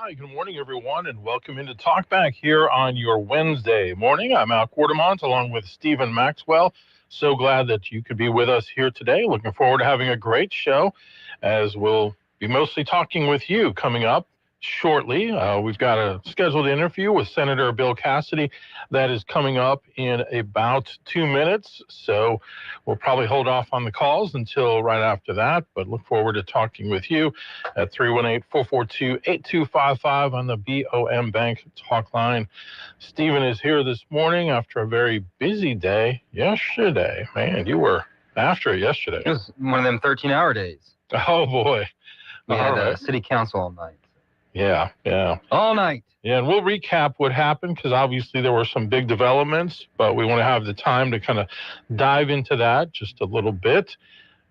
Hi, good morning, everyone, and welcome into Talkback here on your Wednesday morning. I'm Al Quartermont along with Stephen Maxwell. So glad that you could be with us here today. Looking forward to having a great show as we'll be mostly talking with you coming up shortly. We've got a scheduled interview with Senator Bill Cassidy that is coming up in about 2 minutes. So we'll probably hold off on the calls until right after that, but look forward to talking with you at 318-442-8255 on the BOM Bank talk line. Stephen is here this morning after a very busy day yesterday. Man, you were after it yesterday. It was one of them 13-hour days. Oh, boy. We had city council all night. Yeah. All night. Yeah, and we'll recap what happened because obviously there were some big developments, but we want to have the time to kind of dive into that just a little bit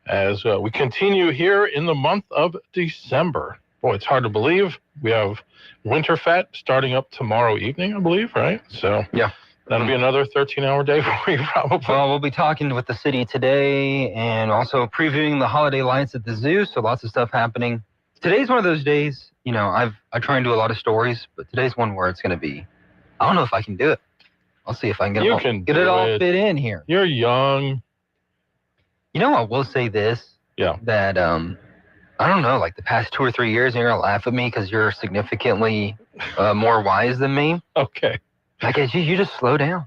as we continue here in the month of December. Boy, it's hard to believe. We have Winterfest starting up tomorrow evening, I believe, right? So yeah, that'll be another 13-hour day for you probably. Well, we'll be talking with the city today and also previewing the holiday lights at the zoo, so lots of stuff happening. Today's one of those days, I try and do a lot of stories, but today's one where it's going to be, I don't know if I can do it. I'll see if I can get it all fit in here. You're young. I will say this. Yeah. That, I don't know, like the past 2 or 3 years, you're going to laugh at me because you're significantly more wise than me. Okay. Like, you just slow down.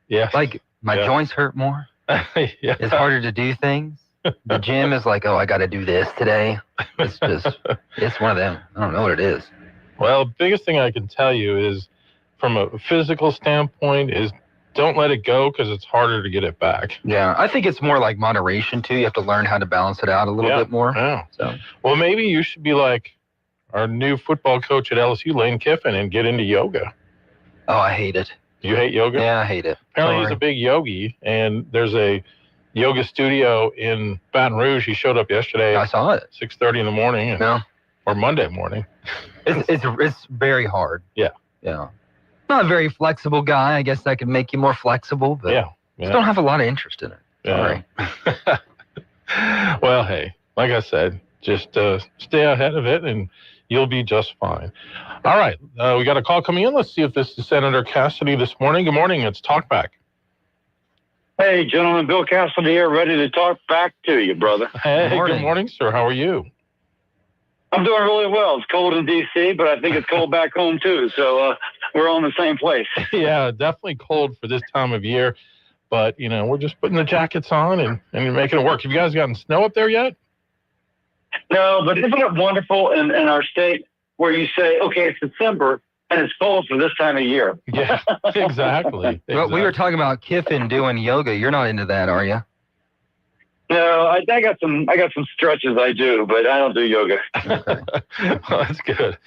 Yeah. Like, my joints hurt more. Yeah. It's harder to do things. The gym is like, oh, I got to do this today. It's one of them. I don't know what it is. Well, the biggest thing I can tell you is from a physical standpoint is don't let it go because it's harder to get it back. Yeah, I think it's more like moderation, too. You have to learn how to balance it out a little bit more. Yeah. So. Well, maybe you should be like our new football coach at LSU, Lane Kiffin, and get into yoga. Oh, I hate it. You hate yoga? Yeah, I hate it. Apparently he's a big yogi, and there's a yoga studio in Baton Rouge. He showed up yesterday. I saw it. 6:30 in the morning. Or Monday morning. It's very hard. Yeah. Not a very flexible guy. I guess that could make you more flexible, but just don't have a lot of interest in it. Sorry. Well, hey, like I said, just stay ahead of it and you'll be just fine. All right. We got a call coming in. Let's see if this is Senator Cassidy this morning. Good morning. It's Talkback. Hey, gentlemen, Bill Cassidy here, ready to talk back to you, brother. Hey, good morning, sir. How are you? I'm doing really well. It's cold in D.C., but I think it's cold back home, too. So we're all in the same place. Yeah, definitely cold for this time of year. But, we're just putting the jackets on and making it work. Have you guys gotten snow up there yet? No, but isn't it wonderful in our state where you say, okay, it's December, and it's cold for this time of year? Yeah, exactly. Well, we were talking about Kiffin doing yoga. You're not into that, are you? No, I got some stretches I do, but I don't do yoga. Well, that's good.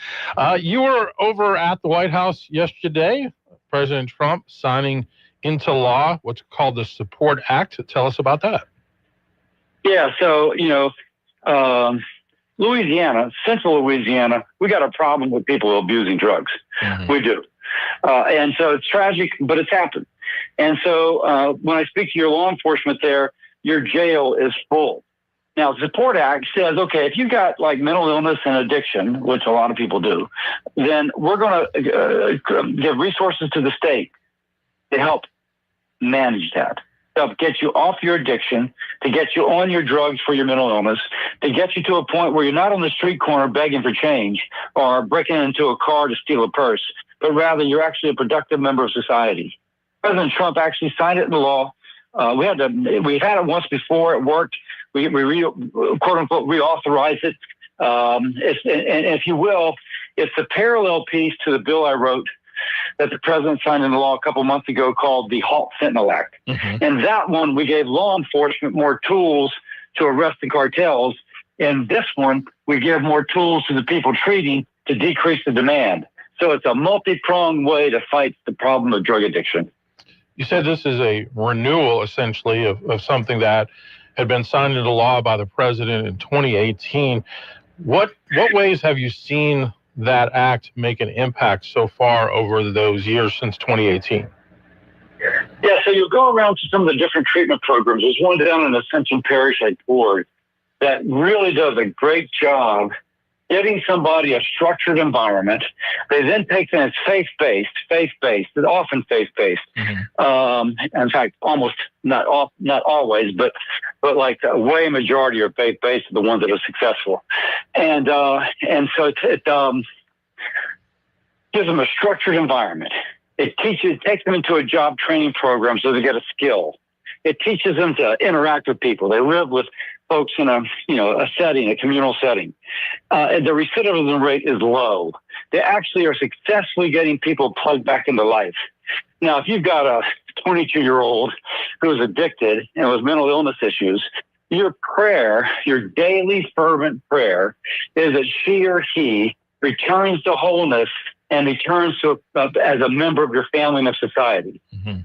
You were over at the White House yesterday, President Trump signing into law what's called the Support Act. Tell us about that. Yeah, so, Louisiana, central Louisiana, we got a problem with people abusing drugs. Mm-hmm. We do. And so it's tragic, but it's happened. And so when I speak to your law enforcement there, your jail is full. Now, the Support Act says, okay, if you've got like mental illness and addiction, which a lot of people do, then we're going to give resources to the state to help manage that. To get you off your addiction, to get you on your drugs for your mental illness, to get you to a point where you're not on the street corner begging for change or breaking into a car to steal a purse, but rather you're actually a productive member of society. President Trump actually signed it into law. We've had it once before. It worked. We quote unquote reauthorized it. And if you will, it's a parallel piece to the bill I wrote that the president signed into law a couple months ago called the Halt Fentanyl Act. Mm-hmm. And that one, we gave law enforcement more tools to arrest the cartels. In this one, we give more tools to the people treating to decrease the demand. So it's a multi-pronged way to fight the problem of drug addiction. You said this is a renewal, essentially, of something that had been signed into law by the president in 2018. What ways have you seen that act make an impact so far over those years since 2018? Yeah, so you'll go around to some of the different treatment programs. There's one down in Ascension Parish I toured that really does a great job getting somebody a structured environment. They then take them as faith-based, often faith-based. In fact, almost not always, but like a way majority are faith-based, the ones that are successful. And so it gives them a structured environment. It takes them into a job training program so they get a skill. It teaches them to interact with people. They live with folks in a setting, a communal setting. The recidivism rate is low. They actually are successfully getting people plugged back into life. Now, if you've got a 22-year-old who is addicted and with mental illness issues, your prayer, your daily fervent prayer, is that she or he returns to wholeness and returns to as a member of your family and of society.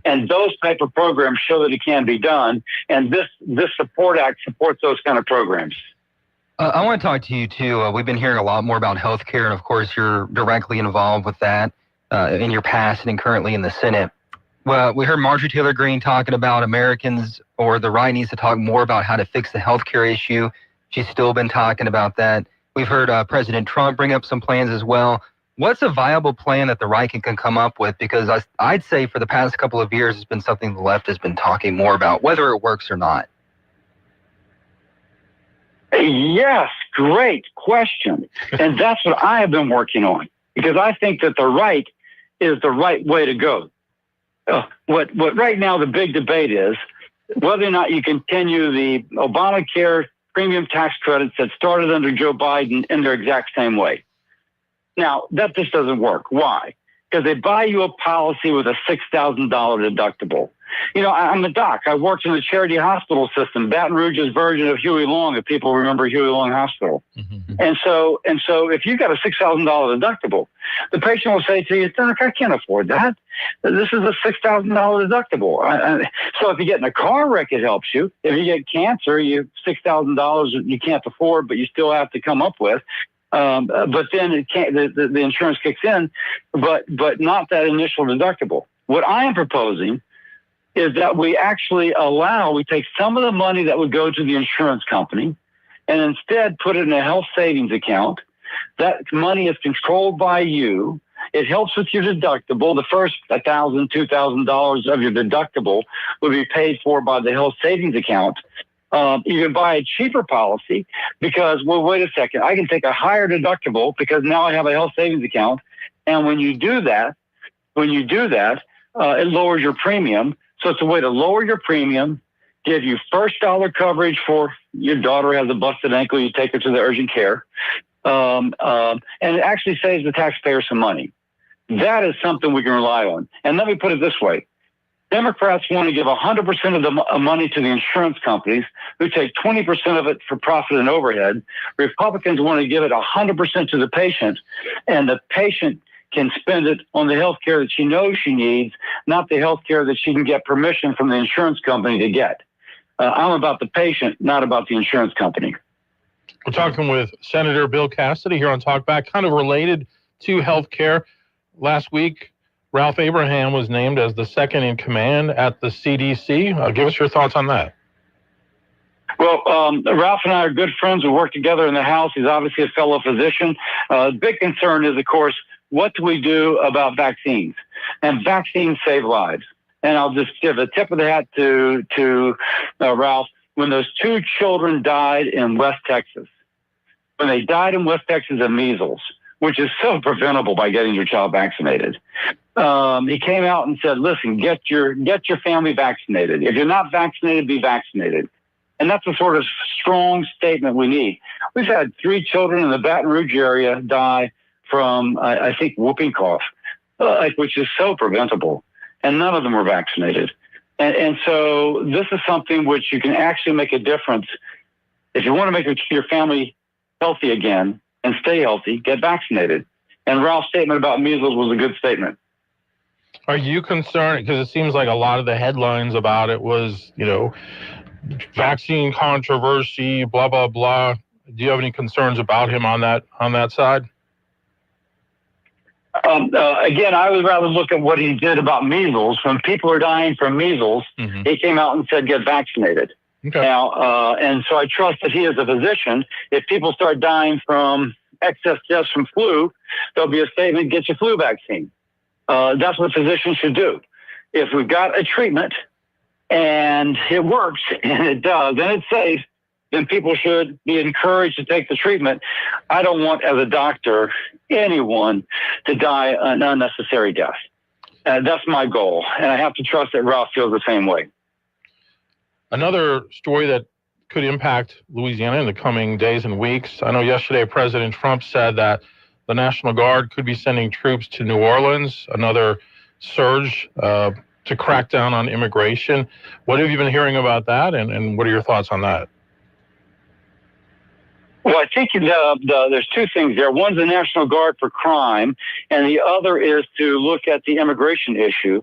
And those type of programs show that it can be done. And this Support Act supports those kind of programs. I want to talk to you too. We've been hearing a lot more about healthcare, and of course you're directly involved with that in your past and currently in the Senate. Well, we heard Marjorie Taylor Greene talking about Americans, or the right needs to talk more about how to fix the healthcare issue. She's still been talking about that. We've heard President Trump bring up some plans as well. What's a viable plan that the right can come up with? Because I'd say for the past couple of years, it's been something the left has been talking more about, whether it works or not. Yes, great question. And that's what I have been working on, because I think that the right is the right way to go. What right now the big debate is whether or not you continue the Obamacare premium tax credits that started under Joe Biden in their exact same way. Now, that just doesn't work. Why? Because they buy you a policy with a $6,000 deductible. I'm a doc. I worked in the charity hospital system, Baton Rouge's version of Huey Long, if people remember Huey Long Hospital. And so if you got a $6,000 deductible, the patient will say to you, Doc, I can't afford that. This is a $6,000 deductible. So if you get in a car wreck, it helps you. If you get cancer, you $6,000 you can't afford, but you still have to come up with. But then the insurance kicks in, but not that initial deductible. What I am proposing is that we actually we take some of the money that would go to the insurance company and instead put it in a health savings account. That money is controlled by you. It helps with your deductible. The first $1,000, $2,000 of your deductible will be paid for by the health savings account. You can buy a cheaper policy because, well, wait a second, I can take a higher deductible because now I have a health savings account. And when you do that, it lowers your premium. So it's a way to lower your premium, give you first dollar coverage for your daughter has a busted ankle, you take her to the urgent care. And it actually saves the taxpayer some money. That is something we can rely on. And let me put it this way. Democrats want to give 100% of the money to the insurance companies, who take 20% of it for profit and overhead. Republicans want to give it 100% to the patient, and the patient can spend it on the health care that she knows she needs, not the health care that she can get permission from the insurance company to get. I'm about the patient, not about the insurance company. We're talking with Senator Bill Cassidy here on Talkback, kind of related to health care. Last week, Ralph Abraham was named as the second in command at the CDC. Give us your thoughts on that. Well, Ralph and I are good friends. We work together in the House. He's obviously a fellow physician. The big concern is, of course, what do we do about vaccines? And vaccines save lives. And I'll just give a tip of the hat to Ralph. When those two children died in West Texas, when they died in West Texas of measles, which is so preventable by getting your child vaccinated, he came out and said, listen, get your family vaccinated. If you're not vaccinated, be vaccinated. And that's the sort of strong statement we need. We've had 3 children in the Baton Rouge area die from, I think, whooping cough, which is so preventable. And none of them were vaccinated. And so this is something which you can actually make a difference. If you want to make your family healthy again and stay healthy, get vaccinated. And Ralph's statement about measles was a good statement. Are you concerned? Because it seems like a lot of the headlines about it was, vaccine controversy, blah, blah, blah. Do you have any concerns about him on that side? Again, I would rather look at what he did about measles. When people are dying from measles, he came out and said, get vaccinated. Okay. Now, and so I trust that he is a physician. If people start dying from excess deaths from flu, there'll be a statement, get your flu vaccine. That's what physicians should do. If we've got a treatment and it works, and it does, and it's safe, then people should be encouraged to take the treatment. I don't want, as a doctor, anyone to die an unnecessary death. That's my goal, and I have to trust that Ralph feels the same way. Another story that could impact Louisiana in the coming days and weeks. I know yesterday President Trump said that the National Guard could be sending troops to New Orleans, another surge to crack down on immigration. What have you been hearing about that, and what are your thoughts on that? Well, I think there's two things there. One's the National Guard for crime, and the other is to look at the immigration issue.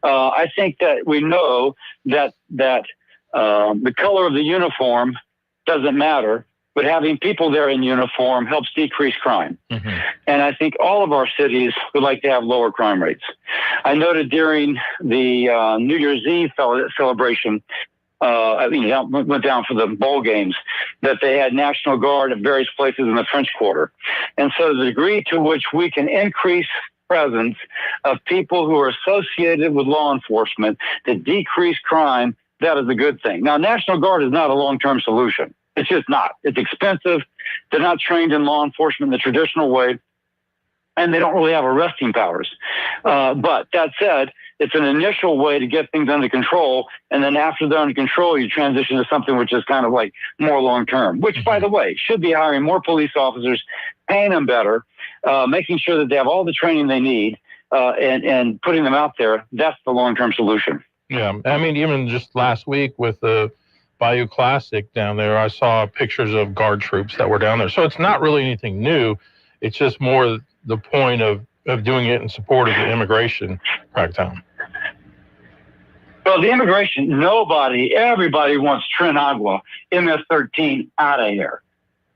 I think that we know that the color of the uniform doesn't matter, but having people there in uniform helps decrease crime. Mm-hmm. And I think all of our cities would like to have lower crime rates. I noted during the New Year's Eve celebration, I went down for the bowl games, that they had National Guard at various places in the French Quarter. And so the degree to which we can increase presence of people who are associated with law enforcement to decrease crime, that is a good thing. Now, National Guard is not a long-term solution. It's just not. It's expensive. They're not trained in law enforcement in the traditional way, and they don't really have arresting powers. But that said, it's an initial way to get things under control, and then after they're under control, you transition to something which is kind of like more long-term, which, by the way, should be hiring more police officers, paying them better, making sure that they have all the training they need, and putting them out there. That's the long-term solution. Yeah, I mean, even just last week with the Bayou Classic down there, I saw pictures of Guard troops that were down there. So it's not really anything new. It's just more the point of doing it in support of the immigration crackdown. Well, the immigration, everybody wants Trinagua, MS-13 out of here.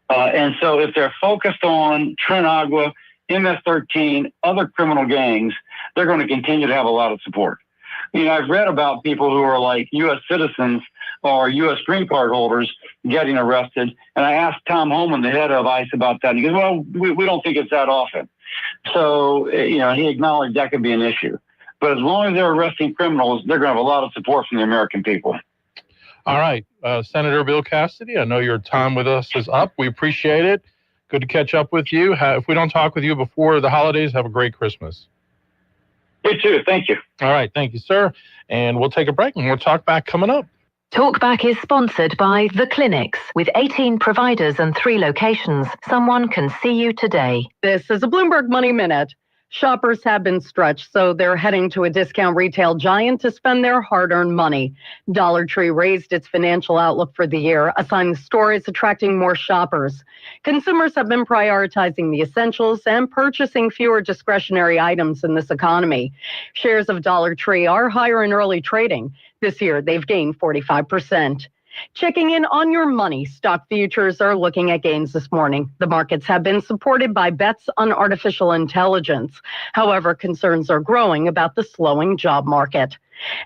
And so if they're focused on Trinagua, MS-13, other criminal gangs, they're going to continue to have a lot of support. I've read about people who are like U.S. citizens or U.S. green card holders getting arrested. And I asked Tom Homan, the head of ICE, about that. And he goes, well, we don't think it's that often. So, he acknowledged that could be an issue. But as long as they're arresting criminals, they're going to have a lot of support from the American people. All right. Senator Bill Cassidy, I know your time with us is up. We appreciate it. Good to catch up with you. If we don't talk with you before the holidays, have a great Christmas. You too. Thank you. All right. Thank you, sir. And we'll take a break and we'll talk back coming up. Talkback is sponsored by The Clinics. With 18 providers and 3 locations, someone can see you today. This is a Bloomberg Money Minute. Shoppers have been stretched, so they're heading to a discount retail giant to spend their hard-earned money. Dollar Tree raised its financial outlook for the year, a sign the store is attracting more shoppers. Consumers have been prioritizing the essentials and purchasing fewer discretionary items in this economy. Shares of Dollar Tree are higher in early trading. This year, they've gained 45%. Checking in on your money, stock futures are looking at gains this morning. The markets have been supported by bets on artificial intelligence. However, concerns are growing about the slowing job market.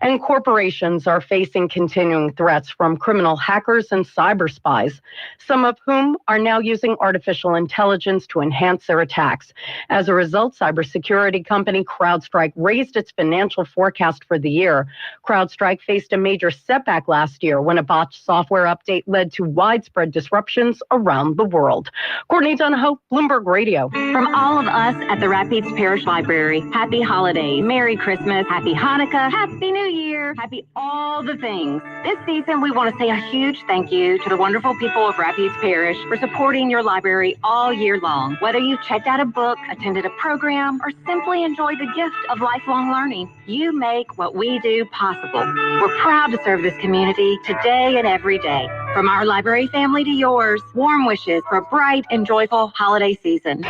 And corporations are facing continuing threats from criminal hackers and cyber spies, some of whom are now using artificial intelligence to enhance their attacks. As a result, cybersecurity company CrowdStrike raised its financial forecast for the year. CrowdStrike faced a major setback last year when a botched software update led to widespread disruptions around the world. Courtney Donahoe, Bloomberg Radio. From all of us at the Rapides Parish Library, happy holidays, Merry Christmas, Happy Hanukkah, Happy New Year, happy all the things. This season, we want to say a huge thank you to the wonderful people of Rapides Parish for supporting your library all year long. Whether you checked out a book, attended a program, or simply enjoyed the gift of lifelong learning, you make what we do possible. We're proud to serve this community today and every day. From our library family to yours, warm wishes for a bright and joyful holiday season.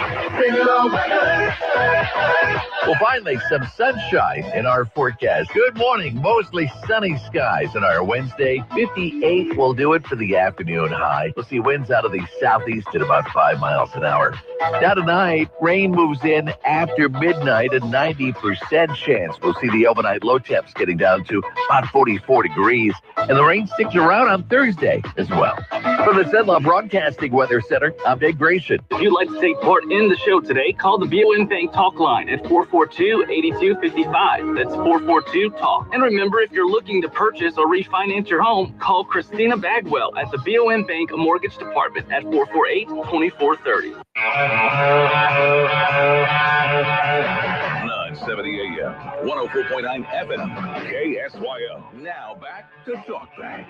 Well, finally, some sunshine in our forecast. Good morning. Mostly sunny skies on our Wednesday. 58 will do it for the afternoon high. We'll see winds out of the southeast at about 5 miles an hour. Now tonight, rain moves in after midnight, a 90% chance. We'll see the overnight low temps getting down to about 44 degrees. And the rain sticks around on Thursday. as well. From the Zenlaw Broadcasting Weather Center, I'm Dave Grayson. If you'd like to take part in the show today, call the BOM Bank Talk line at 442-8255. That's 442-TALK. And remember, if you're looking to purchase or refinance your home, call Christina Bagwell at the BOM Bank Mortgage Department at 448-2430. 970 AM, 104.9 FM, KSYO. Now back to Talkback.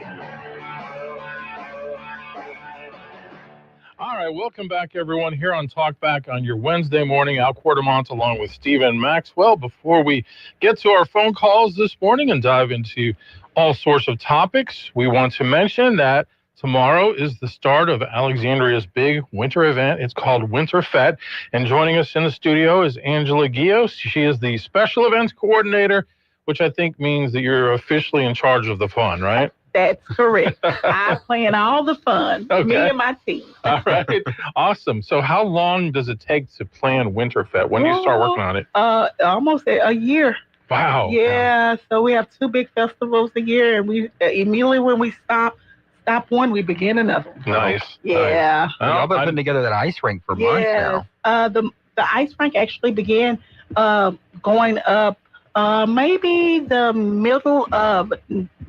All right, welcome back, everyone, here on Talkback on your Wednesday morning. Al Quartermont along with Stephen Maxwell. Before we get to our phone calls this morning and dive into all sorts of topics, we want to mention that tomorrow is the start of Alexandria's big winter event. It's called Winter Fete. And joining us in the studio is Angela Guillos. She is the special events coordinator, which I think means that you're officially in charge of the fun, right? That's correct. I plan all the fun. Okay. Me and my team. All right. Awesome. So how long does it take to plan Winter Fete? When do you start working on it? Almost a year. Wow. Yeah. So we have 2 big festivals a year, and we immediately when we stop one, we begin another. Nice. Yeah. Nice. Y'all been putting together that ice rink for months now. The ice rink actually began going up maybe the middle of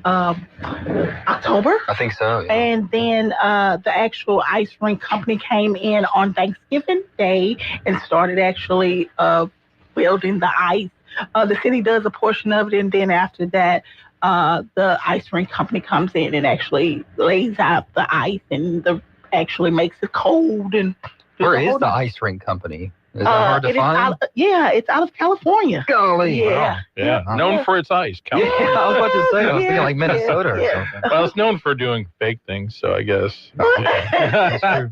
October. I think so. Yeah. And then the actual ice rink company came in on Thanksgiving Day and started actually building the ice. The city does a portion of it, and then after that, the ice rink company comes in and actually lays out the ice and actually makes it cold. And where is the ice rink company? Is that hard to find? It's out of California. Golly. Yeah. Yeah. Known for its ice. California. Yeah, I was about to say. I was thinking like Minnesota or something. Well, it's known for doing fake things, so I guess. That's true.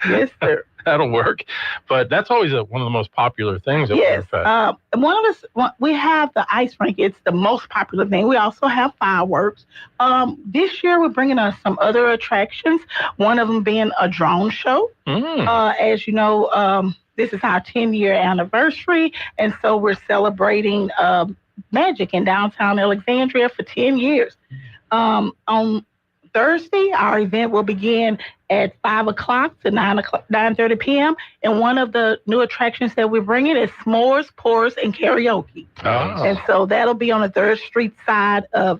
Yes, sir. That'll work. But that's always one of the most popular things at Winter Fete. We have the ice rink. It's the most popular thing. We also have fireworks. This year, we're bringing us some other attractions, one of them being a drone show. As you know, this is our 10-year anniversary, and so we're celebrating magic in downtown Alexandria for 10 years. On Thursday, our event will begin at 5 o'clock to 9:30 p.m. And one of the new attractions that we're bringing is s'mores, pours, and karaoke. Oh. And so that'll be on the 3rd Street side of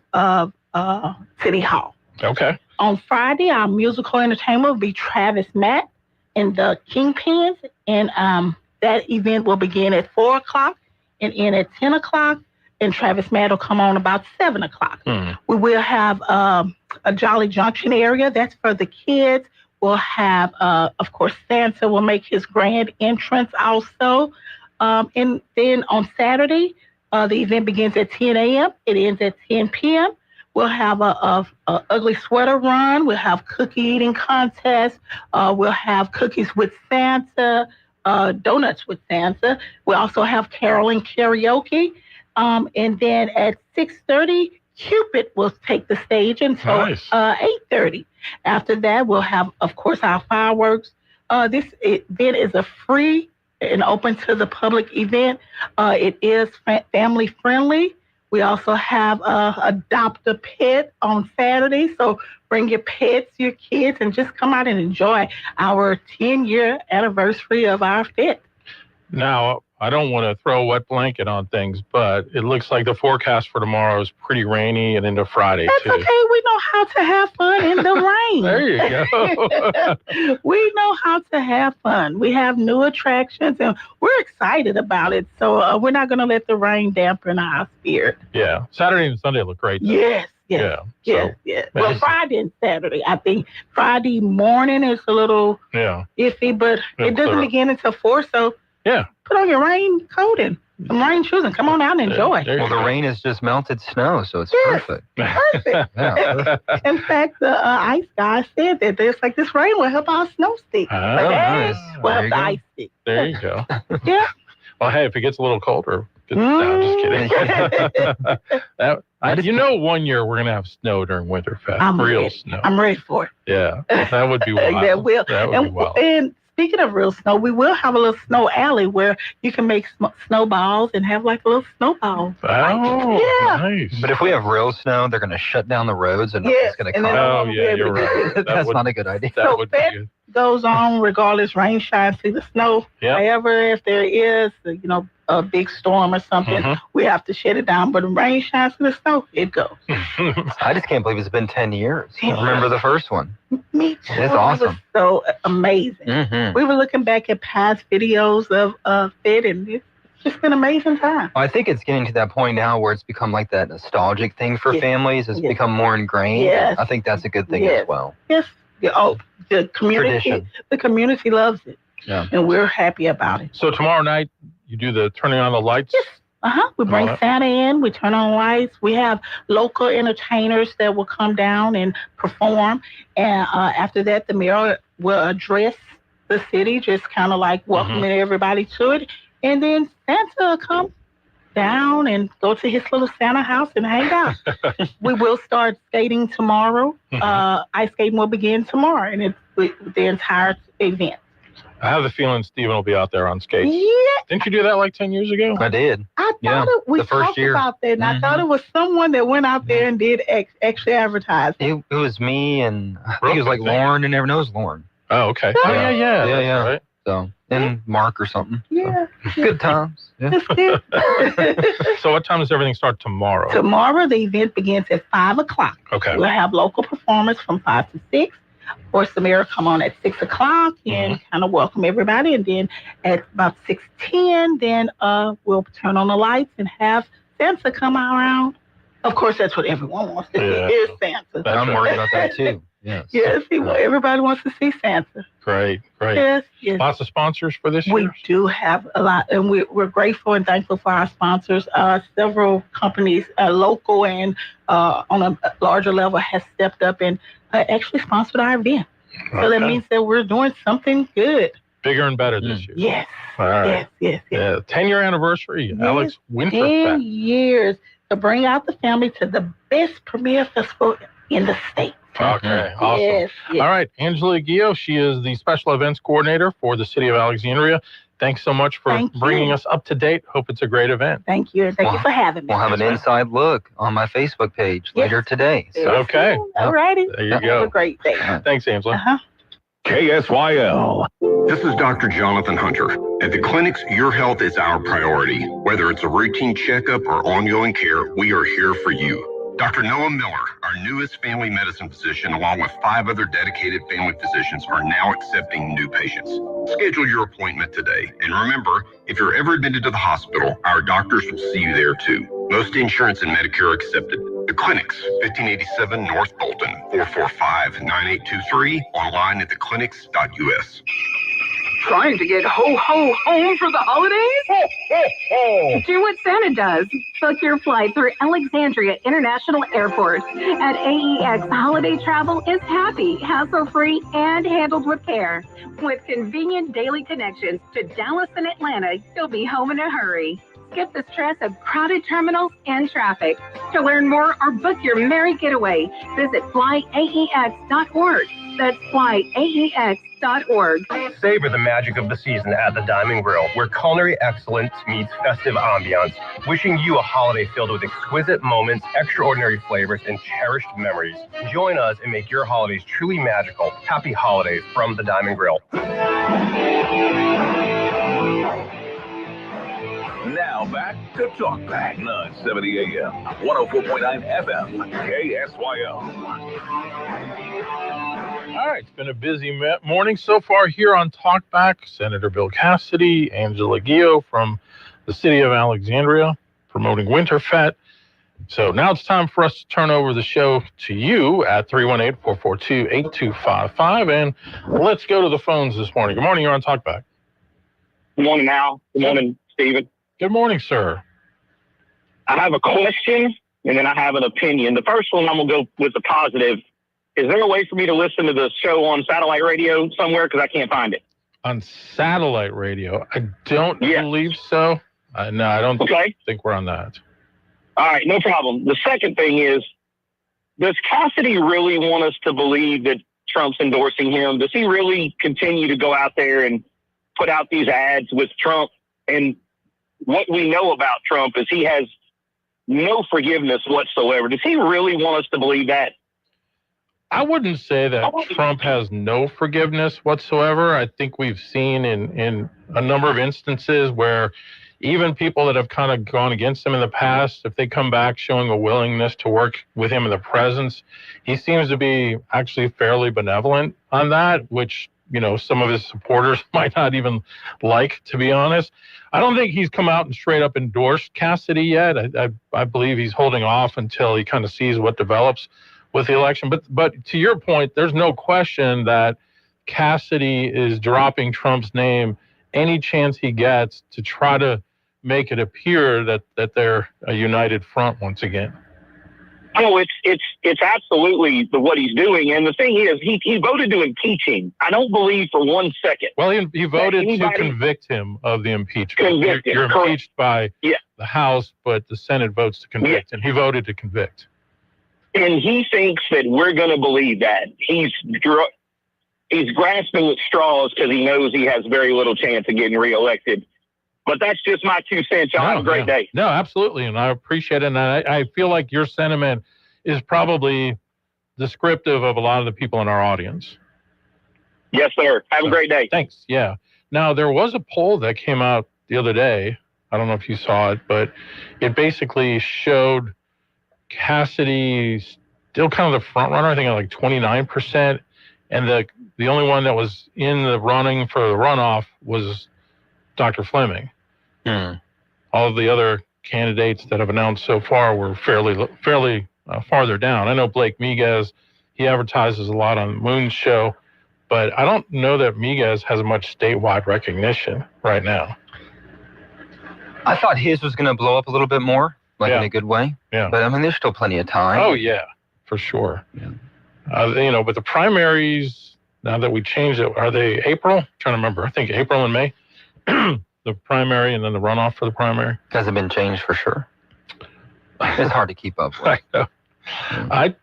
City Hall. Okay. On Friday, our musical entertainment will be Travis Matt and the Kingpins. And that event will begin at 4 o'clock and end at 10 o'clock. And Travis Matt will come on about 7 o'clock. We will have a Jolly Junction area. That's for the kids. We'll have, of course, Santa will make his grand entrance also. And then on Saturday, the event begins at 10 a.m. It ends at 10 p.m. We'll have a ugly sweater run. We'll have cookie eating contest. We'll have cookies with Santa, donuts with Santa. We'll also have caroling karaoke. And then at 6:30, Cupid will take the stage until 8:30. After that, we'll have, of course, our fireworks. This event is a free and open to the public event. It is family friendly. We also have Adopt a Pet on Saturday. So bring your pets, your kids, and just come out and enjoy our 10-year anniversary of our fete. Now, I don't want to throw a wet blanket on things, but it looks like the forecast for tomorrow is pretty rainy and into Friday, That's too. okay. We know how to have fun in the rain. There you go. We know how to have fun. We have new attractions, and we're excited about it. So we're not going to let the rain dampen our spirit. Yeah. Saturday and Sunday look great, though. Yes. Yeah. Well, Friday and Saturday. I think Friday morning is a little iffy, but it doesn't begin until 4, so put on your raincoat and some rain shoes and come on out and enjoy. Well, the rain has just melted snow, so it's perfect. Perfect. In fact, the ice guy said that there's like this rain will help our snow stick. Nice. Will help the ice stick. There you go. Yeah. Well, hey, if it gets a little colder. No, I'm just kidding. 1 year we're going to have snow during Winter Fest. Real snow. I'm ready for it. Yeah. That would be wild. That will. That would be wild. And speaking of real snow, we will have a little snow alley where you can make snowballs and have like a little snowball. Oh, nice. But if we have real snow, they're going to shut down the roads and nobody's going to come. Oh, yeah, you're right. That's not a good idea. That would be that good. goes on regardless, rain, shine, see the snow. Yeah. However, if there is, a big storm or something, we have to shut it down. But when rain, shine, see the snow, it goes. I just can't believe it's been 10 years. I remember the first one. Me too. It's awesome. It was so amazing. We were looking back at past videos of it, and it's just been an amazing time. I think it's getting to that point now where it's become like that nostalgic thing for families. It's become more ingrained. Yes. I think that's a good thing as well. Yes. The community, Tradition. the community loves it, and we're happy about it. So tomorrow night, you do the turning on the lights? Yes. We bring Santa in. We turn on lights. We have local entertainers that will come down and perform. And after that, the mayor will address the city, just kind of like welcoming everybody to it. And then Santa will come down and go to his little Santa house and hang out. We will start skating tomorrow. Ice skating will begin tomorrow, and it's the entire event. I have the feeling Steven will be out there on skates. Yeah. Didn't you do that like 10 years ago? I did. I thought we the first talked year. about that, and I thought it was someone that went out there and did actually advertise. It was me, and I think it was like Lauren, and never knows Lauren. Oh, okay. Oh, yeah. Yeah. Right. So, and Mark or something. Yeah. So, good times. Yeah. It's good. So what time does everything start tomorrow? Tomorrow, the event begins at 5 o'clock. Okay. We'll have local performers from 5 to 6. Of course, the mayor come on at 6 o'clock and kind of welcome everybody. And then at about 6:10, then we'll turn on the lights and have Santa come around. Of course, that's what everyone wants to see is Santa. I'm worried about that too. Yes. Yes, everybody wants to see Santa. Great. Yes. Lots of sponsors for this year? We do have a lot, and we're grateful and thankful for our sponsors. Several companies, local and on a larger level, has stepped up and actually sponsored our event. So that means that we're doing something good. Bigger and better this year. Yes. All right. Yes. Yeah. 10-year anniversary, Alex Winter 10 years to bring out the family to the best premier festival in the state. Okay, awesome. Yes. All right, Angela Guillo, she is the special events coordinator for the city of Alexandria. Thanks so much for bringing us up to date. Hope it's a great event. Thank you. Thank you for having me. We'll have an inside look on my Facebook page later today. So. Okay. All righty. There you go. Have a great day. Thanks, Angela. KSYL. This is Dr. Jonathan Hunter. At the clinics, your health is our priority. Whether it's a routine checkup or ongoing care, we are here for you. Dr. Noah Miller, our newest family medicine physician, along with 5 other dedicated family physicians, are now accepting new patients. Schedule your appointment today. And remember, if you're ever admitted to the hospital, our doctors will see you there too. Most insurance and Medicare are accepted. The clinics, 1587 North Bolton, 445-9823, online at theclinics.us. Trying to get ho-ho home for the holidays? Ho, ho, ho. Do what Santa does. Book your flight through Alexandria International Airport. At AEX, holiday travel is happy, hassle-free, and handled with care. With convenient daily connections to Dallas and Atlanta, you'll be home in a hurry. Skip the stress of crowded terminals and traffic. To learn more or book your merry getaway, visit flyaex.org. That's flyaex.org. Savor the magic of the season at the Diamond Grill, where culinary excellence meets festive ambiance. Wishing you a holiday filled with exquisite moments, extraordinary flavors, and cherished memories. Join us and make your holidays truly magical. Happy holidays from the Diamond Grill. Now back to Talk Back, 970 AM, 104.9 FM, KSYO. All right, it's been a busy morning so far here on Talkback. Senator Bill Cassidy, Angela Guillo from the city of Alexandria promoting Winterfest. So now it's time for us to turn over the show to you at 318-442-8255. And let's go to the phones this morning. Good morning, you're on Talkback. Good morning, Al. Good morning, Stephen. Good morning, sir. I have a question, and then I have an opinion. The first one, I'm going to go with the positive. Is there a way for me to listen to the show on satellite radio somewhere? Because I can't find it. On satellite radio? I don't believe so. No, I don't think we're on that. All right, no problem. The second thing is, does Cassidy really want us to believe that Trump's endorsing him? Does he really continue to go out there and put out these ads with Trump? And what we know about Trump is he has no forgiveness whatsoever. Does he really want us to believe that? I wouldn't say that Trump has no forgiveness whatsoever. I think we've seen in a number of instances where even people that have kind of gone against him in the past, if they come back showing a willingness to work with him in the presence, he seems to be actually fairly benevolent on that, which, you know, some of his supporters might not even like, to be honest. I don't think he's come out and straight up endorsed Cassidy yet. I believe he's holding off until he kind of sees what develops with the election. But to your point, there's no question that Cassidy is dropping Trump's name any chance he gets to try to make it appear that they're a united front once again. Oh, it's absolutely what he's doing. And the thing is, he voted to impeach him. I don't believe for 1 second. Well, he voted to convict him of the impeachment. You're impeached by the House, but the Senate votes to convict, and he voted to convict. And he thinks that we're going to believe that. He's grasping at straws because he knows he has very little chance of getting reelected. But that's just my 2 cents. Y'all have a great day. No, absolutely. And I appreciate it. And I feel like your sentiment is probably descriptive of a lot of the people in our audience. Yes, sir. Have a great day. Thanks. Yeah. Now, there was a poll that came out the other day. I don't know if you saw it, but it basically showed Cassidy still kind of the front runner, I think at like 29%. And the only one that was in the running for the runoff was Dr. Fleming. All of the other candidates that have announced so far were fairly farther down. I know Blake Miguez, he advertises a lot on Moon's show, but I don't know that Miguez has much statewide recognition right now. I thought his was going to blow up a little bit more, in a good way. Yeah. But I mean, there's still plenty of time. Oh yeah, for sure. Yeah. But the primaries, now that we changed it, are they April? I'm trying to remember. I think April and May. The primary and then the runoff for the primary. Hasn't been changed for sure. It's hard to keep up with. I know. I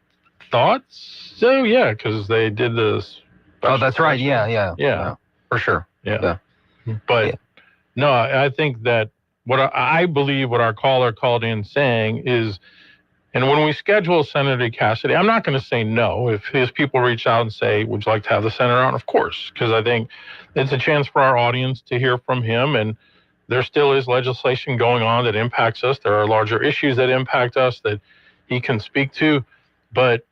thought so, yeah, because they did this. Oh, that's right. Yeah. For sure. Yeah. But no, I think that what I believe what our caller called in saying is, and when we schedule Senator Cassidy, I'm not going to say no. If his people reach out and say, would you like to have the senator on? Of course, because I think it's a chance for our audience to hear from him. And there still is legislation going on that impacts us. There are larger issues that impact us that he can speak to. But,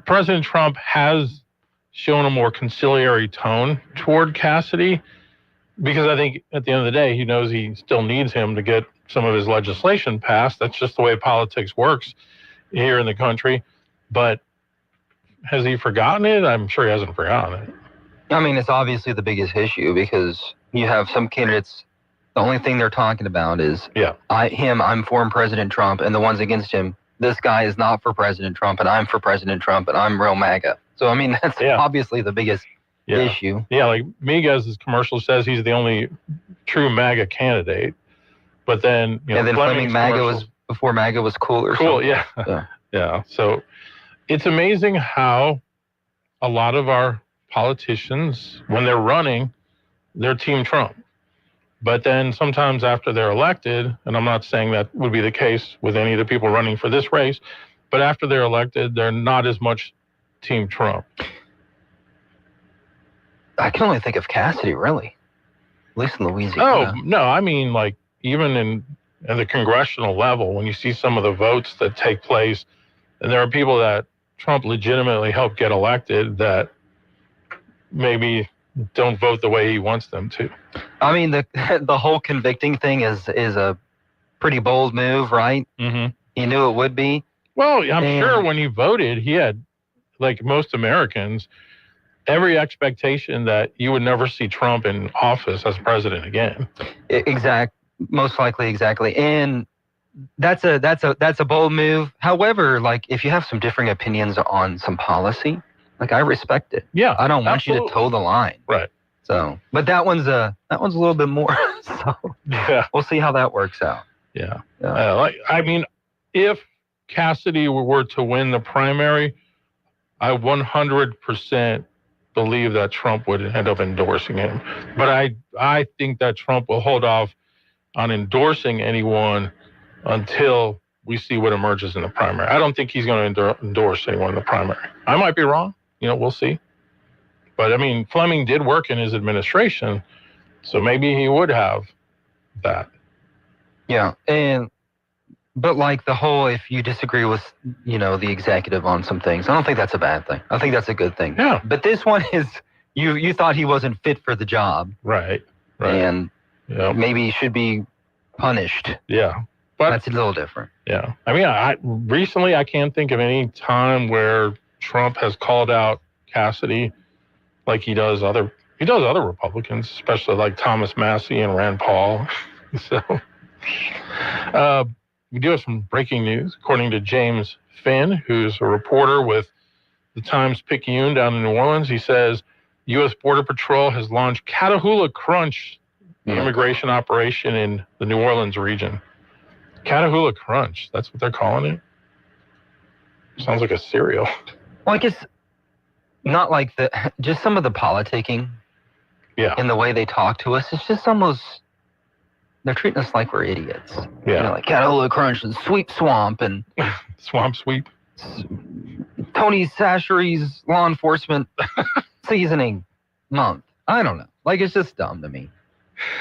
President Trump has shown a more conciliatory tone toward Cassidy, because I think at the end of the day, he knows he still needs him to get some of his legislation passed. That's just the way politics works here in the country. But has he forgotten it? I'm sure he hasn't forgotten it. I mean, it's obviously the biggest issue because you have some candidates, the only thing they're talking about is, I'm for President Trump, and the ones against him, this guy is not for President Trump, and I'm for President Trump, and I'm real MAGA. So, I mean, that's obviously the biggest issue. Yeah, like Miguez's commercial says he's the only true MAGA candidate. But then, and then Fleming MAGA was before MAGA was cool or something. Yeah. So it's amazing how a lot of our politicians, when they're running, they're Team Trump. But then sometimes after they're elected, and I'm not saying that would be the case with any of the people running for this race, but after they're elected, they're not as much Team Trump. I can only think of Cassidy, really. At least in Louisiana. Oh, no, I mean, like, even at the congressional level, when you see some of the votes that take place, and there are people that Trump legitimately helped get elected that maybe don't vote the way he wants them to. I mean, the whole convicting thing is a pretty bold move, right? Mm-hmm. He knew it would be. Well, I'm sure when he voted, he had, like most Americans, every expectation that you would never see Trump in office as president again. Most likely, exactly. And that's a bold move. However, like, if you have some differing opinions on some policy, like, I respect it. Yeah, I don't want you to toe the line. Right. So, but that one's a little bit more. So we'll see how that works out. Yeah. I mean, if Cassidy were to win the primary, I 100% believe that Trump would end up endorsing him. But I think that Trump will hold off on endorsing anyone until we see what emerges in the primary. I don't think he's going to endorse anyone in the primary. I might be wrong. We'll see. But, I mean, Fleming did work in his administration, so maybe he would have that. Yeah, but like the whole, if you disagree with, the executive on some things, I don't think that's a bad thing. I think that's a good thing. Yeah. But this one is, you thought he wasn't fit for the job. Right. And maybe he should be punished. Yeah. But that's a little different. Yeah. I mean, recently I can't think of any time where Trump has called out Cassidy like he does other Republicans, especially like Thomas Massie and Rand Paul. So we do have some breaking news. According to James Finn, who's a reporter with the Times-Picayune down in New Orleans, he says U.S. Border Patrol has launched Catahoula Crunch, the immigration operation in the New Orleans region. Catahoula Crunch, that's what they're calling it? Sounds like a cereal. Well, I guess not like just some of the politicking. Yeah. And the way they talk to us, it's just almost, they're treating us like we're idiots. Yeah. Like Catahoula Crunch and Sweep Swamp and Swamp Sweep. Tony Sachery's law enforcement seasoning month. I don't know. Like, it's just dumb to me.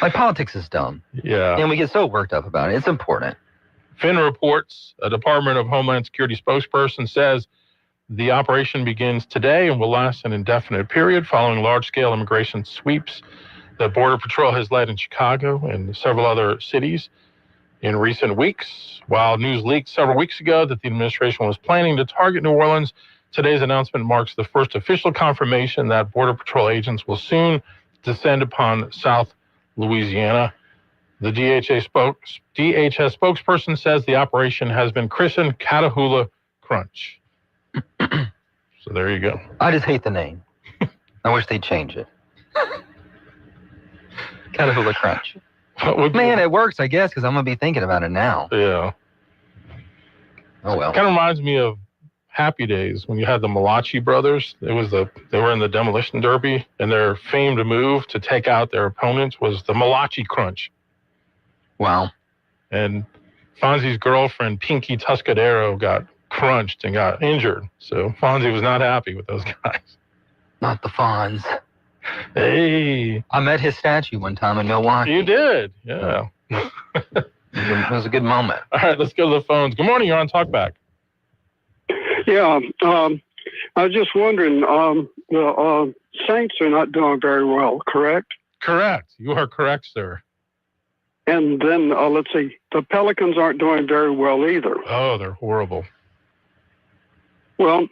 Like, politics is dumb. Yeah. And we get so worked up about it. It's important. Finn reports a Department of Homeland Security spokesperson says the operation begins today and will last an indefinite period following large-scale immigration sweeps that Border Patrol has led in Chicago and several other cities in recent weeks. While news leaked several weeks ago that the administration was planning to target New Orleans, today's announcement marks the first official confirmation that Border Patrol agents will soon descend upon South Louisiana. The DHS spokesperson says the operation has been christened Catahoula Crunch. So there you go. I just hate the name. I wish they'd change it. Catahoula Crunch. Man, it works, I guess, because I'm going to be thinking about it now. Yeah. Oh, well. Kind of reminds me of Happy Days when you had the Malachi brothers. They were in the demolition derby, and their famed move to take out their opponents was the Malachi Crunch. Wow. And Fonzie's girlfriend, Pinky Tuscadero, got crunched and got injured. So Fonzie was not happy with those guys. Not the Fonz. Hey. I met his statue one time in Milwaukee. You did? Yeah. It was a good moment. All right, let's go to the phones. Good morning. You're on Talkback. Yeah. I was just wondering, the Saints are not doing very well, correct? Correct. You are correct, sir. And then, let's see, the Pelicans aren't doing very well either. Oh, they're horrible. Well,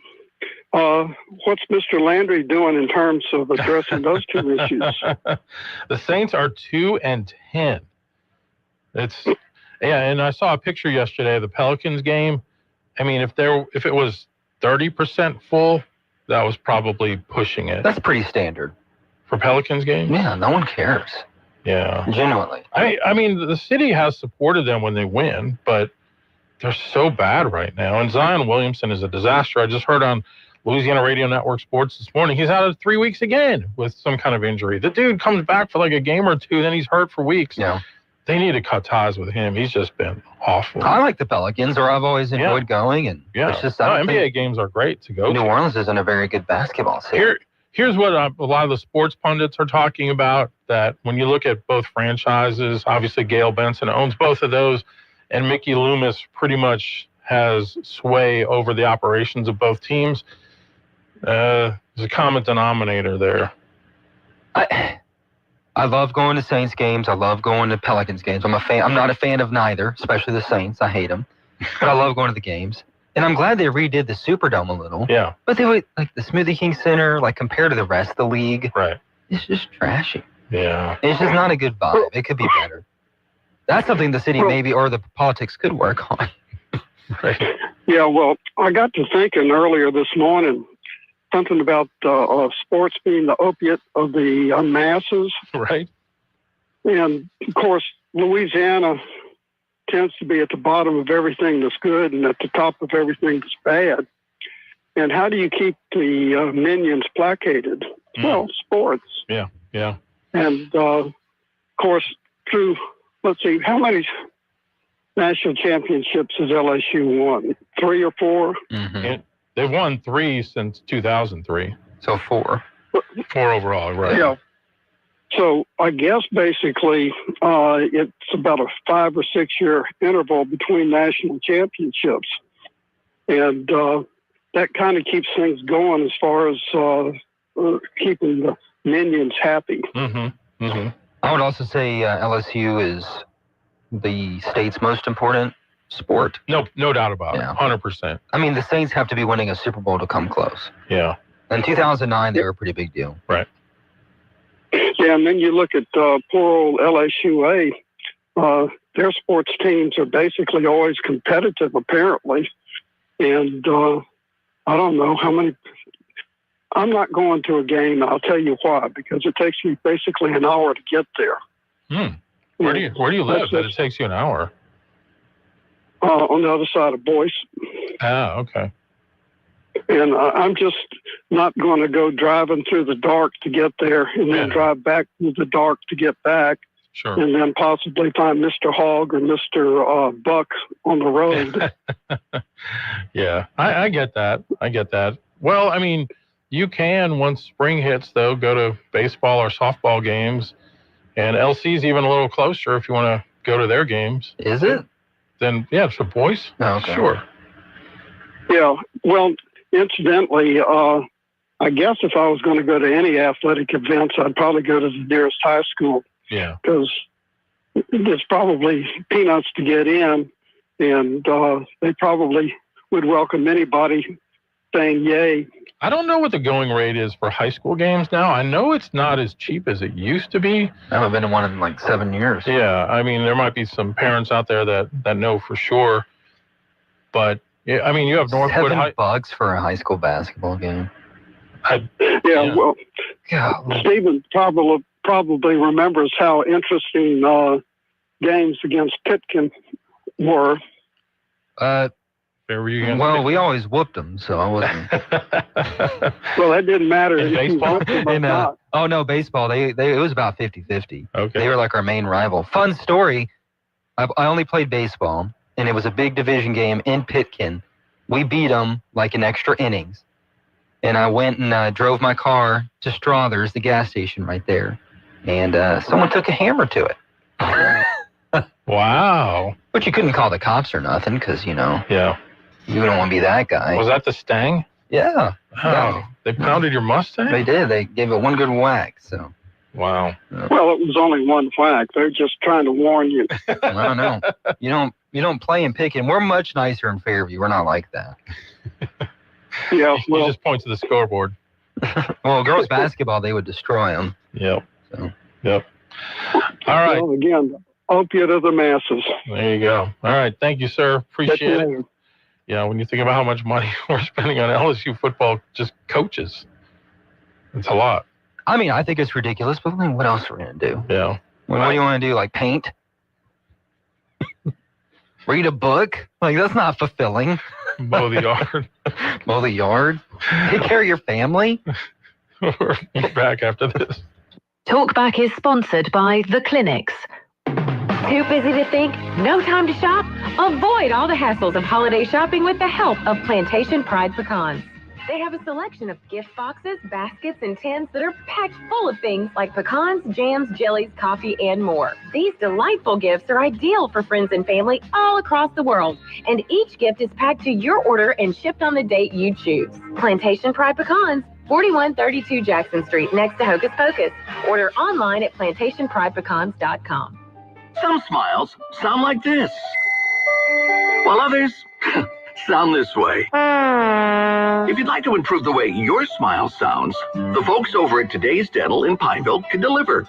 what's Mr. Landry doing in terms of addressing those two issues? The Saints are 2-10. And I saw a picture yesterday of the Pelicans game. I mean, if it was 30% full, that was probably pushing it. That's pretty standard for Pelicans games. Yeah, no one cares. Yeah, genuinely. I mean, the city has supported them when they win, but they're so bad right now. And Zion Williamson is a disaster. I just heard on Louisiana Radio Network Sports this morning, he's out of 3 weeks again with some kind of injury. The dude comes back for like a game or two, then he's hurt for weeks. Yeah. They need to cut ties with him. He's just been awful. I like the Pelicans, or I've always enjoyed going. And it's just, NBA games are great to go New Orleans isn't a very good basketball city. Here's what a lot of the sports pundits are talking about, that when you look at both franchises, obviously Gail Benson owns both of those, and Mickey Loomis pretty much has sway over the operations of both teams. There's a common denominator there. I love going to Saints games. I love going to Pelicans games. I'm not a fan of neither, especially the Saints. I hate them. But I love going to the games. And I'm glad they redid the Superdome a little. Yeah. But they would, like the Smoothie King Center, like compared to the rest of the league, right? It's just trashy. Yeah. It's just not a good vibe. It could be better. That's something the city maybe, or the politics could work on. Right. Yeah, well, I got to thinking earlier this morning, something about sports being the opiate of the masses. Right. And, of course, Louisiana tends to be at the bottom of everything that's good and at the top of everything that's bad. And how do you keep the minions placated? Well, sports. Yeah. And, of course, let's see, how many national championships has LSU won? 3 or 4? Mm-hmm. They've won 3 since 2003. So 4. 4 overall, right? Yeah. So I guess basically it's about a 5 or 6 year interval between national championships. And that kind of keeps things going as far as keeping the minions happy. Mm-hmm. Mm-hmm. I would also say LSU is the state's most important sport. No doubt about it. 100%. I mean, the Saints have to be winning a Super Bowl to come close. Yeah. In 2009, they were a pretty big deal. Right. Yeah, and then you look at poor old LSUA. Their sports teams are basically always competitive, apparently. And I don't know how many. I'm not going to a game. I'll tell you why. Because it takes me basically an hour to get there. Where do you live that it takes you an hour? On the other side of Boyce. Ah, okay. And I'm just not going to go driving through the dark to get there and then drive back through the dark to get back. Sure. And then possibly find Mr. Hogg or Mr. Buck on the road. Yeah, I get that. Well, I mean, you can, once spring hits, though, go to baseball or softball games. And LC's even a little closer if you want to go to their games. Is it? Then, yeah, it's for boys. Oh, okay. Sure. Yeah, well, incidentally, I guess if I was going to go to any athletic events, I'd probably go to the nearest high school. Yeah. Because there's probably peanuts to get in, and they probably would welcome anybody saying yay. I don't know what the going rate is for high school games now. I know it's not as cheap as it used to be. I haven't been to one in like 7 years. Yeah, I mean, there might be some parents out there that know for sure. But, yeah, I mean, you have Northwood High. $7 for a high school basketball game. Well, Stephen probably remembers how interesting games against Pitkin were. Where were you well, we always whooped them, so I wasn't. Well, that didn't matter. In baseball? Oh, no, baseball. It was about 50-50. Okay. They were like our main rival. Fun story. I only played baseball, and it was a big division game in Pitkin. We beat them like in extra innings. And I went and drove my car to Struthers, the gas station right there. And someone took a hammer to it. Wow. But you couldn't call the cops or nothing because, you know. Yeah. You don't want to be that guy. Was that the Stang? Yeah. Oh, they pounded your Mustang? They did. They gave it one good whack, so. Wow. Well, it was only one whack. They're just trying to warn you. I don't know. You don't play in Pitkin. We're much nicer in Fairview. We're not like that. Yeah, well. You just point to the scoreboard. Well, girls basketball, they would destroy them. Yep. So. Yep. All right. Well, again, opiate of the masses. There you go. All right. Thank you, sir. Appreciate it. Yeah, when you think about how much money we're spending on LSU football, just coaches, it's a lot. I mean, I think it's ridiculous, but I mean, what else are we going to do? Yeah. What do you want to do, like paint? Read a book? Like, that's not fulfilling. Mow the yard. Mow the yard? Take care of your family? We're back after this. Talkback is sponsored by The Clinics. Too busy to think? No time to shop? Avoid all the hassles of holiday shopping with the help of Plantation Pride Pecans. They have a selection of gift boxes, baskets, and tins that are packed full of things like pecans, jams, jellies, coffee, and more. These delightful gifts are ideal for friends and family all across the world, and each gift is packed to your order and shipped on the date you choose. Plantation Pride Pecans, 4132 Jackson Street, next to Hocus Pocus. Order online at plantationpridepecans.com. Some smiles sound like this, while others sound this way. If you'd like to improve the way your smile sounds, the folks over at Today's Dental in Pineville can deliver.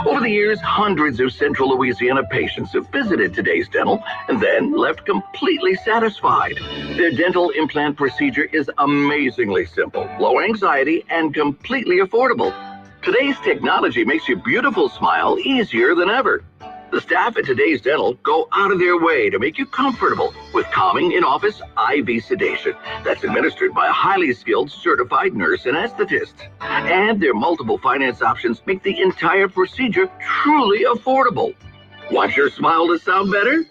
Over the years, hundreds of Central Louisiana patients have visited Today's Dental and then left completely satisfied. Their dental implant procedure is amazingly simple, low anxiety, and completely affordable. Today's technology makes your beautiful smile easier than ever. The staff at Today's Dental go out of their way to make you comfortable with calming in-office IV sedation that's administered by a highly skilled certified nurse and anesthetist. And their multiple finance options make the entire procedure truly affordable. Want your smile to sound better?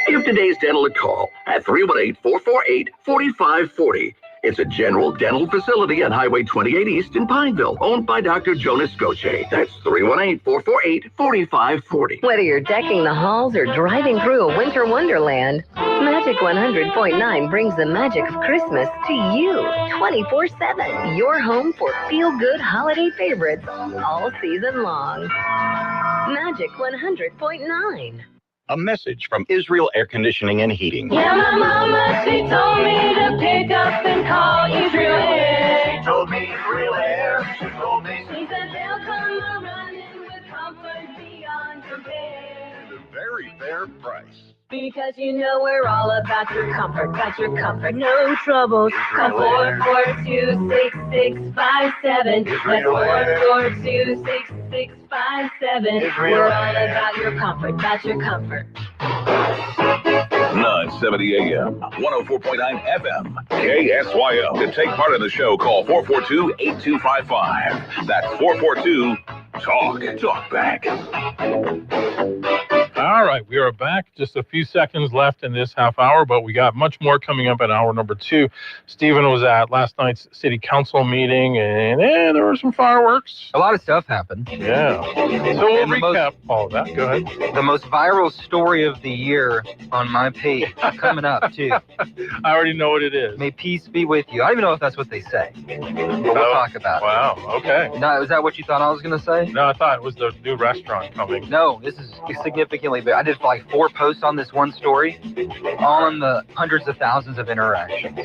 Give Today's Dental a call at 318-448-4540. It's a general dental facility on Highway 28 East in Pineville, owned by Dr. Jonas Goche. That's 318-448-4540. Whether you're decking the halls or driving through a winter wonderland, Magic 100.9 brings the magic of Christmas to you 24/7. Your home for feel-good holiday favorites all season long. Magic 100.9. A message from Israel Air Conditioning and Heating. Yeah, my mama, she told me to pick up and call Israel Air. She told me Israel Air. She told me. She said they'll come running with comfort beyond compare. At a very fair price. Because you know we're all about your comfort, no troubles. Call 442-6657. That's 442-6657. We're all about your comfort, 970 AM, 104.9 FM, KSYO. To take part in the show, call 442-8255. That's 442-TALK back. All right, we are back. Just a few seconds left in this half hour, but we got much more coming up in hour number 2. Stephen was at last night's city council meeting, and there were some fireworks. A lot of stuff happened. Yeah. So we'll recap all of that. Go ahead. The most viral story of the year on my page coming up, too. I already know what it is. May peace be with you. I don't even know if that's what they say, but we'll talk about it. Wow, okay. No, is that what you thought I was going to say? No, I thought it was the new restaurant coming. No, this is significantly big. I did like 4 posts on this one story, all in the hundreds of thousands of interactions.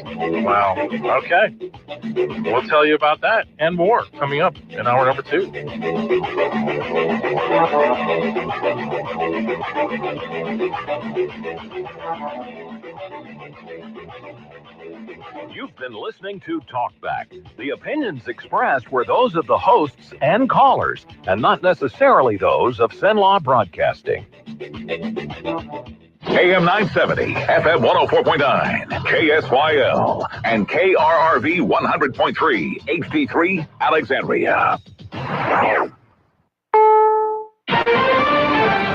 Wow. Okay. We'll tell you about that and more coming up in hour number 2. You've been listening to Talkback. The opinions expressed were those of the hosts and callers, and not necessarily those of Cenlaw Broadcasting. AM 970, FM 104.9, KSYL, and KRRV 100.3, HD3, Alexandria.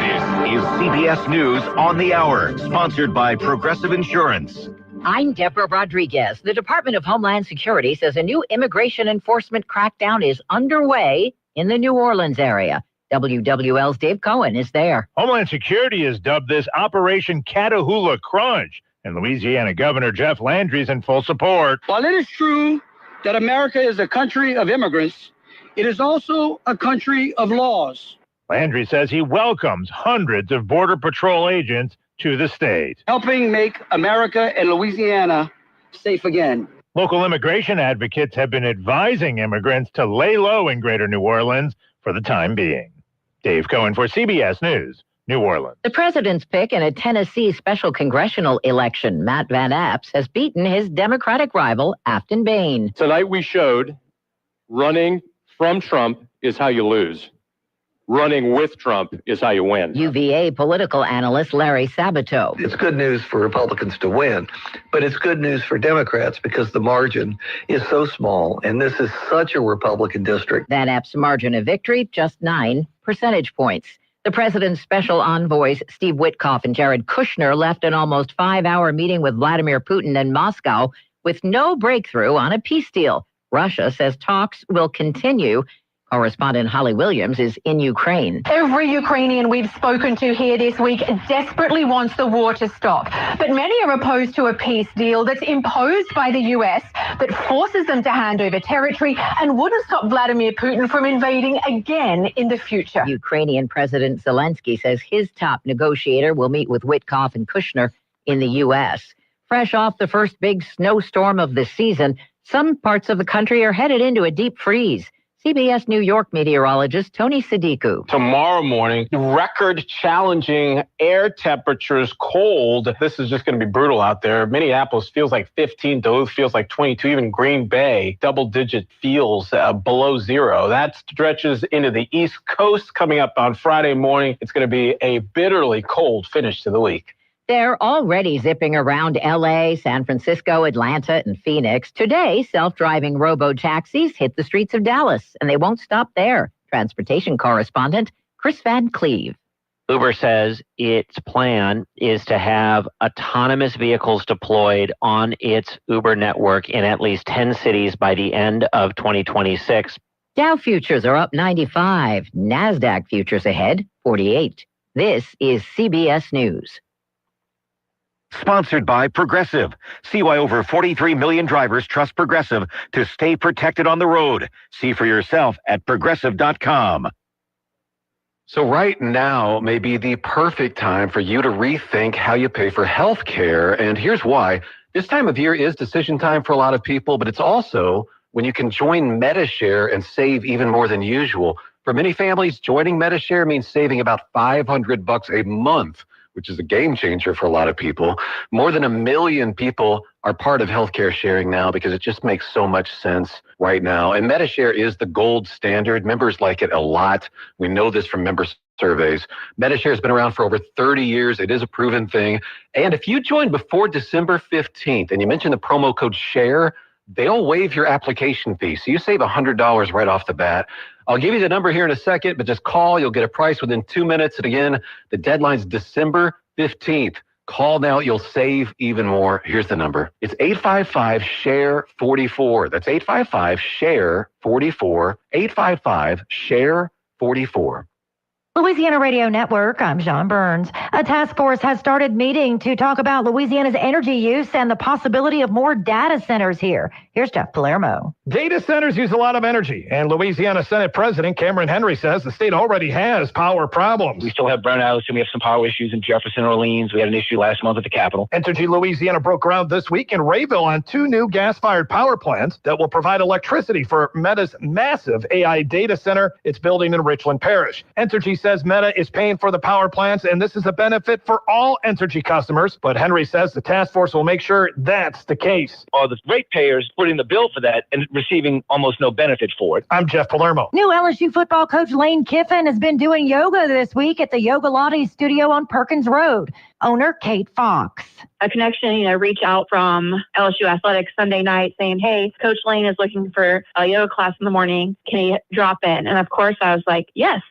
This is CBS News on the Hour, sponsored by Progressive Insurance. I'm Deborah Rodriguez. The Department of Homeland Security says a new immigration enforcement crackdown is underway in the New Orleans area. WWL's Dave Cohen is there. Homeland Security has dubbed this Operation Catahoula Crunch, and Louisiana Governor Jeff Landry is in full support. While it is true that America is a country of immigrants, it is also a country of laws. Landry says he welcomes hundreds of Border Patrol agents to the state, helping make America and Louisiana safe again. Local immigration advocates have been advising immigrants to lay low in Greater New Orleans for the time being. Dave Cohen for CBS News, New Orleans. The president's pick in a Tennessee special congressional election, Matt Van Apps, has beaten his Democratic rival, Afton Bain. Tonight we showed running from Trump is how you lose. Running with Trump is how you win. UVA political analyst Larry Sabato. It's good news for Republicans to win, but it's good news for Democrats because the margin is so small, and this is such a Republican district. Van App's margin of victory, just 9 percentage points. The president's special envoys, Steve Witkoff and Jared Kushner, left an almost 5-hour meeting with Vladimir Putin in Moscow with no breakthrough on a peace deal. Russia says talks will continue. Correspondent Holly Williams is in Ukraine. Every Ukrainian we've spoken to here this week desperately wants the war to stop. But many are opposed to a peace deal that's imposed by the U.S. that forces them to hand over territory and wouldn't stop Vladimir Putin from invading again in the future. Ukrainian President Zelensky says his top negotiator will meet with Witkoff and Kushner in the U.S. Fresh off the first big snowstorm of the season, some parts of the country are headed into a deep freeze. CBS New York meteorologist Tony Sadiku. Tomorrow morning, record challenging air temperatures, cold. This is just going to be brutal out there. Minneapolis feels like 15, Duluth feels like 22, even Green Bay, double-digit feels below zero. That stretches into the East Coast coming up on Friday morning. It's going to be a bitterly cold finish to the week. They're already zipping around L.A., San Francisco, Atlanta, and Phoenix. Today, self-driving robo-taxis hit the streets of Dallas, and they won't stop there. Transportation correspondent Chris Van Cleve. Uber says its plan is to have autonomous vehicles deployed on its Uber network in at least 10 cities by the end of 2026. Dow futures are up 95. NASDAQ futures ahead, 48. This is CBS News. Sponsored by Progressive. See why over 43 million drivers trust Progressive to stay protected on the road. See for yourself at Progressive.com. So right now may be the perfect time for you to rethink how you pay for health care. And here's why. This time of year is decision time for a lot of people, but it's also when you can join Medi-Share and save even more than usual. For many families, joining Medi-Share means saving about $500 a month, which is a game changer for a lot of people. More than 1 million people are part of healthcare sharing now because it just makes so much sense right now. And Medi-Share is the gold standard. Members like it a lot. We know this from member surveys. Medi-Share has been around for over 30 years. It is a proven thing. And if you join before December 15th and you mention the promo code SHARE, they'll waive your application fee. So you save $100 right off the bat. I'll give you the number here in a second, but just call. You'll get a price within 2 minutes. And again, the deadline's December 15th. Call now. You'll save even more. Here's the number. It's 855-SHARE-44. That's 855-SHARE-44. 855-SHARE-44. Louisiana Radio Network, I'm John Burns. A task force has started meeting to talk about Louisiana's energy use and the possibility of more data centers here. Here's Jeff Palermo. Data centers use a lot of energy, and Louisiana Senate President Cameron Henry says the state already has power problems. We still have brownouts, and we have some power issues in Jefferson, Orleans. We had an issue last month at the Capitol. Entergy Louisiana broke ground this week in Rayville on 2 new gas-fired power plants that will provide electricity for Meta's massive AI data center it's building in Richland Parish. Entergy says Meta is paying for the power plants, and this is a benefit for all Entergy customers. But Henry says the task force will make sure that's the case. Are the ratepayers putting the bill for that and receiving almost no benefit for it? I'm Jeff Palermo. New LSU football coach Lane Kiffin has been doing yoga this week at the Yoga Lotti studio on Perkins Road. Owner Kate Fox. A connection, reach out from LSU Athletics Sunday night saying, hey, Coach Lane is looking for a yoga class in the morning. Can he drop in? And of course I was like, yes.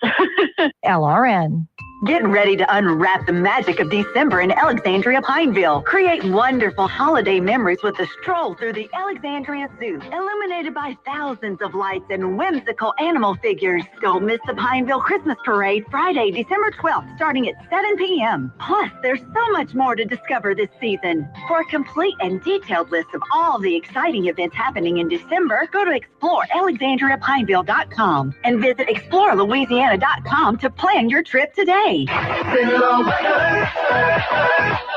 LRN. Get ready to unwrap the magic of December in Alexandria Pineville. Create wonderful holiday memories with a stroll through the Alexandria Zoo, illuminated by thousands of lights and whimsical animal figures. Don't miss the Pineville Christmas Parade Friday, December 12th, starting at 7 p.m. Plus, there's so much more to discover this season. For a complete and detailed list of all the exciting events happening in December, go to explorealexandriapineville.com and visit explorelouisiana.com to plan your trip today.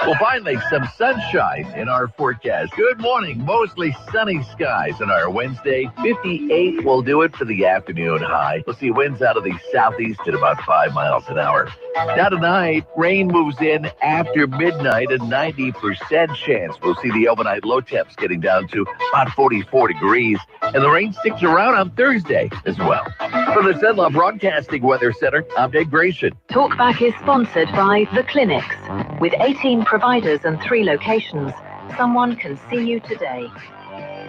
We'll finally some sunshine in our forecast. Good morning. Mostly sunny skies on our Wednesday. 58 will do it for the afternoon high. We'll see winds out of the southeast at about 5 miles an hour. Now tonight, rain moves in after midnight, a 90% chance. We'll see the overnight low temps getting down to about 44 degrees. And the rain sticks around on Thursday as well. From the Zenlaw Broadcasting Weather Center, I'm Dave Grayson. Talkback is sponsored by The Clinics. With 18 providers and 3 locations, someone can see you today.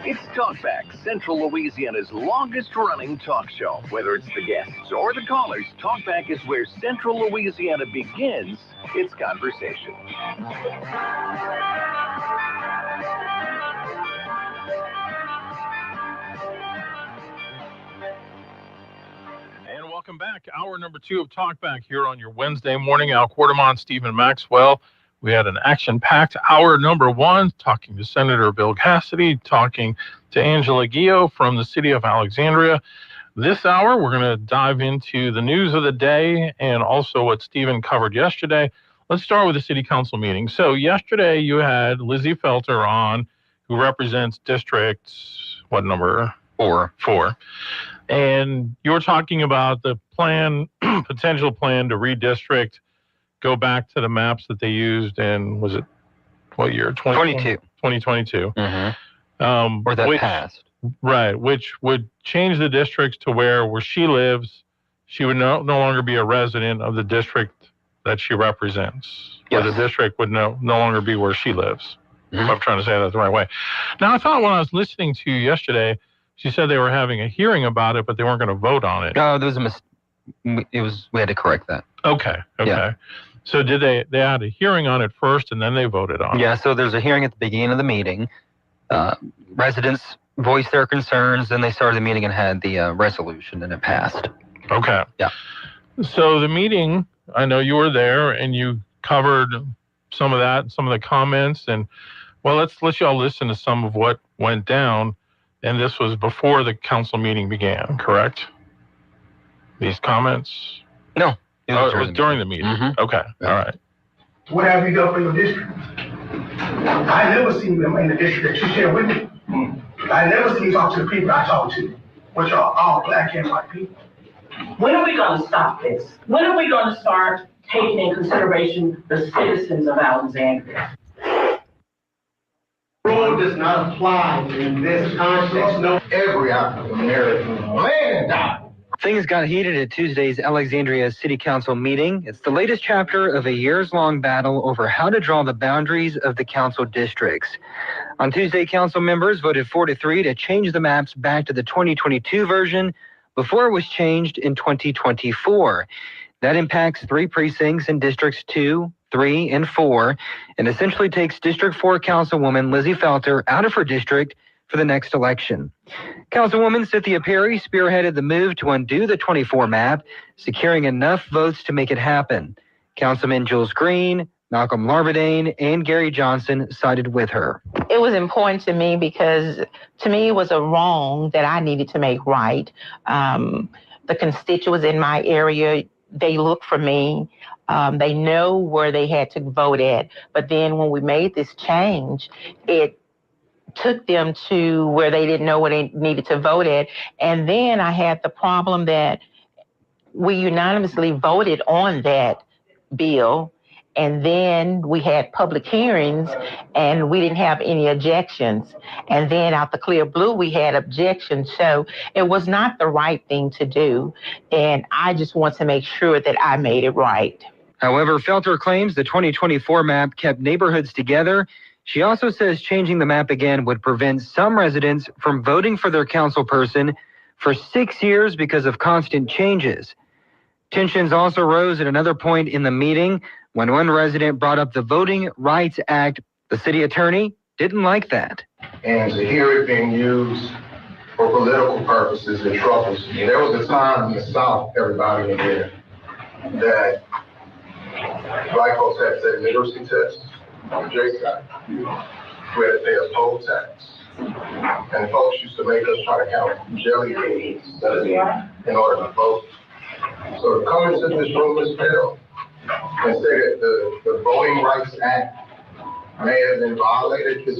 It's Talkback, Central Louisiana's longest-running talk show. Whether it's the guests or the callers, Talkback is where Central Louisiana begins its conversation. And welcome back. Hour number 2 of Talkback here on your Wednesday morning. Al Quartermont, Stephen Maxwell. We had an action-packed hour number 1, talking to Senator Bill Cassidy, talking to Angela Guillo from the city of Alexandria. This hour, we're going to dive into the news of the day and also what Stephen covered yesterday. Let's start with the city council meeting. So yesterday, you had Lizzie Felter on, who represents District, what number? 4. And you were talking about the plan, potential plan to redistrict, go back to the maps that they used in, was it what year? 2022. Or that passed. Right, which would change the districts to where she lives, she would no longer be a resident of the district that she represents. Yes. Or the district would no longer be where she lives. If I'm trying to say that the right way. Now, I thought when I was listening to you yesterday, she said they were having a hearing about it, but they weren't going to vote on it. No, there was a mistake. We had to correct that. Okay. Yeah. So did they had a hearing on it first, and then they voted on it? Yeah, so there's a hearing at the beginning of the meeting. Residents voiced their concerns, then they started the meeting and had the resolution, and it passed. Okay. Yeah. So the meeting, I know you were there, and you covered some of that, some of the comments, and well, let's y'all listen to some of what went down. And this was before the council meeting began, correct? These comments? No. It was during the meeting. Okay. All right. What have you done for your district? I never seen them in the district that you share with me. I never seen you talk to the people I talk to, which are all black and white people. When are we going to stop this? When are we going to start taking in consideration the citizens of Alexandria? Rule does not apply in this context. No, every African American man died. Things got heated at Tuesday's Alexandria City Council meeting. It's the latest chapter of a years-long battle over how to draw the boundaries of the council districts. On Tuesday, council members voted 4-3 to change the maps back to the 2022 version before it was changed in 2024. That impacts 3 precincts in Districts 2, 3, and 4, and essentially takes District 4 Councilwoman Lizzie Felter out of her district for the next election. Councilwoman Cynthia Perry spearheaded the move to undo the 24 map, securing enough votes to make it happen. Councilman Jules Green, Malcolm Larvadain, and Gary Johnson sided with her. It was important to me because to me it was a wrong that I needed to make right. The constituents in my area, they look for me. They know where they had to vote at. But then when we made this change, it took them to where they didn't know where they needed to vote at. And then I had the problem that we unanimously voted on that bill. And then we had public hearings and we didn't have any objections. And then out the clear blue, we had objections. So it was not the right thing to do. And I just want to make sure that I made it right. However, Felter claims the 2024 map kept neighborhoods together. She also says changing the map again would prevent some residents from voting for their councilperson for 6 years because of constant changes. Tensions also rose at another point in the meeting when one resident brought up the Voting Rights Act. The city attorney didn't like that. And to hear it being used for political purposes and troubles. There was a time in the South, everybody in here, that black folks had to take literacy tests on the J-side. We had to pay a poll tax. And folks used to make us try to count jelly beans in order to vote. So to come into this room as well and say that the Voting Rights Act may have been violated is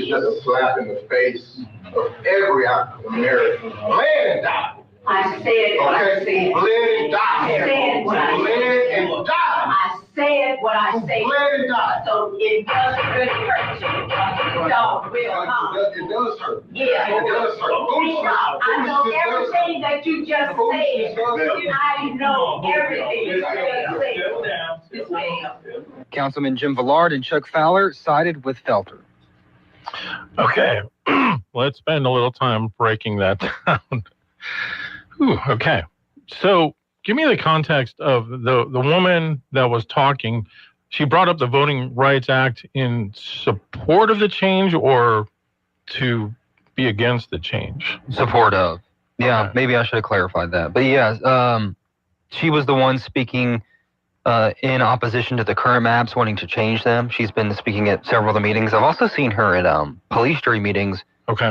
just a slap in the face of every African American. Bled and died. I said what I said. Bled and died. I said what I said. Bled and died. I said what I said. Bled and died. So it doesn't really hurt you. No, real harm. It does hurt. Yeah. It does hurt. I know everything that you just said. I know everything you just said. Councilman Jim Villard and Chuck Fowler sided with Felter. Okay, let's spend a little time breaking that down. Okay, so give me the context of the woman that was talking. She brought up the Voting Rights Act in support of the change or to be against the change? Support of. Yeah, okay. Maybe I should have clarified that. But yeah, she was the one speaking in opposition to the current maps, wanting to change them. She's been speaking at several of the meetings. I've also seen her at police jury meetings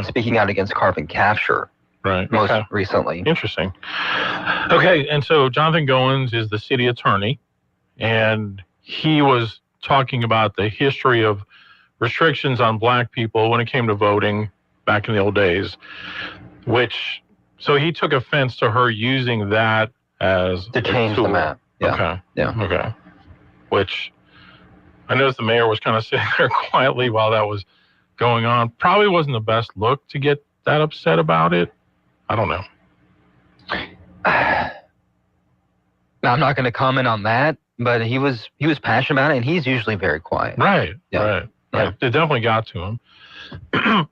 speaking out against carbon capture. Right. Most recently. Interesting. Okay, and so Jonathan Goins is the city attorney, and he was talking about the history of restrictions on black people when it came to voting back in the old days. So he took offense to her using that as to change the map. Yeah. Okay. Yeah. Okay. Which I noticed the mayor was kind of sitting there quietly while that was going on. Probably wasn't the best look to get that upset about it. I don't know. Now, I'm not going to comment on that, but he was passionate about it, and he's usually very quiet. Right. Yeah. Right. Yeah. Right. It definitely got to him.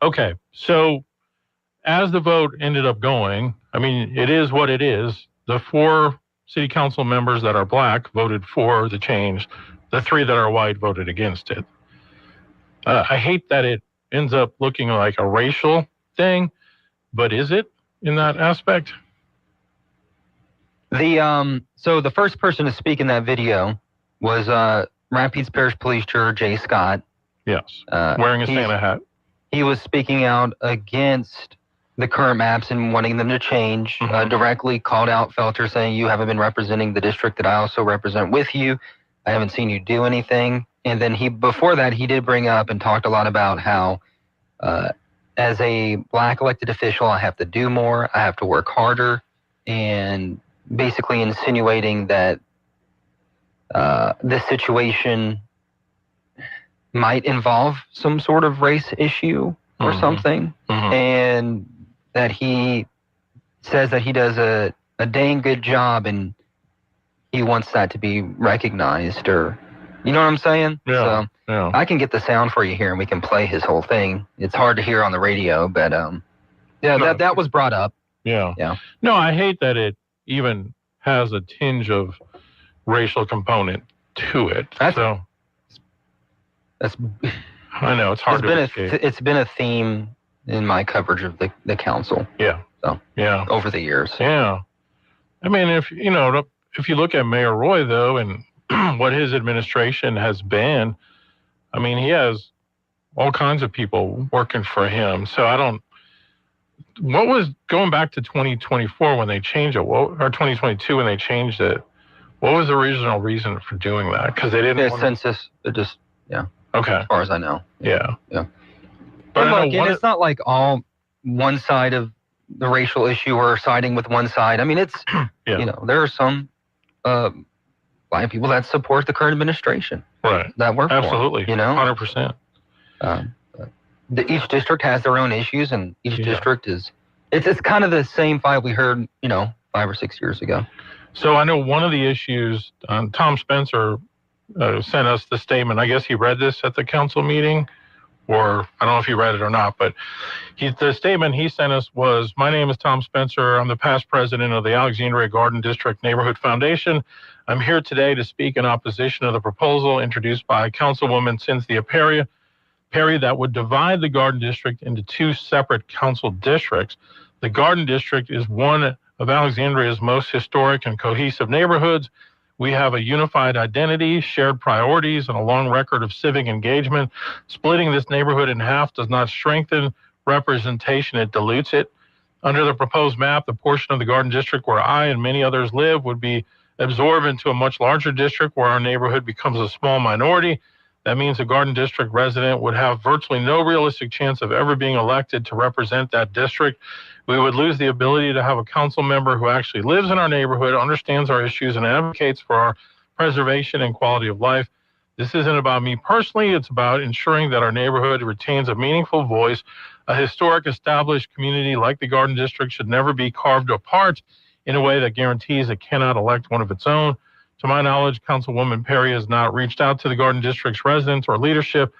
Okay. So as the vote ended up going, I mean, it is what it is. The 4 city council members that are black voted for the change. The 3 that are white voted against it. I hate that it ends up looking like a racial thing, but is it in that aspect? So the first person to speak in that video was Rapides Parish Police Chief Jay Scott. Yes, wearing a Santa hat. He was speaking out against the current maps and wanting them to change. Directly called out Felter, saying, "You haven't been representing the district that I also represent with you. I haven't seen you do anything." And then before that, he did bring up and talked a lot about how, as a black elected official, I have to do more, I have to work harder, and basically insinuating that this situation might involve some sort of race issue or something, and that he says that he does a dang good job and he wants that to be recognized, or you know what I'm saying? Yeah. So I can get the sound for you here and we can play his whole thing. It's hard to hear on the radio, but that was brought up. Yeah. Yeah. No, I hate that it even has a tinge of racial component to it. I know it's hard to escape. It's been a theme in my coverage of the council. Yeah. So over the years. Yeah. I mean, if you look at Mayor Roy though, and what his administration has been, I mean, he has all kinds of people working for him. So what was going back to 2024 when they changed it, or 2022 when they changed it? What was the original reason for doing that? Because they didn't census. Okay. As far as I know. Yeah. But it's not like all one side of the racial issue or siding with one side. I mean, it's there are some black people that support the current administration. Right. That work absolutely. For them, 100%. Each district has their own issues, and each district it's kind of the same fight we heard 5 or 6 years ago. So I know one of the issues, Tom Spencer sent us the statement. I guess he read this at the council meeting, or I don't know if he read it or not, but the statement he sent us was, "My name is Tom Spencer. I'm the past president of the Alexandria Garden District Neighborhood Foundation. I'm here today to speak in opposition to the proposal introduced by Councilwoman Cynthia Perry that would divide the Garden District into 2 separate council districts. The Garden District is one of Alexandria's most historic and cohesive neighborhoods. We have a unified identity, shared priorities, and a long record of civic engagement. Splitting this neighborhood in half does not strengthen representation, it dilutes it. Under the proposed map, the portion of the Garden District where I and many others live would be absorbed into a much larger district where our neighborhood becomes a small minority. That means a Garden District resident would have virtually no realistic chance of ever being elected to represent that district. We would lose the ability to have a council member who actually lives in our neighborhood, understands our issues, and advocates for our preservation and quality of life. This isn't about me personally. It's about ensuring that our neighborhood retains a meaningful voice. A historic, established community like the Garden District should never be carved apart in a way that guarantees it cannot elect one of its own. To my knowledge, Councilwoman Perry has not reached out to the Garden District's residents or leadership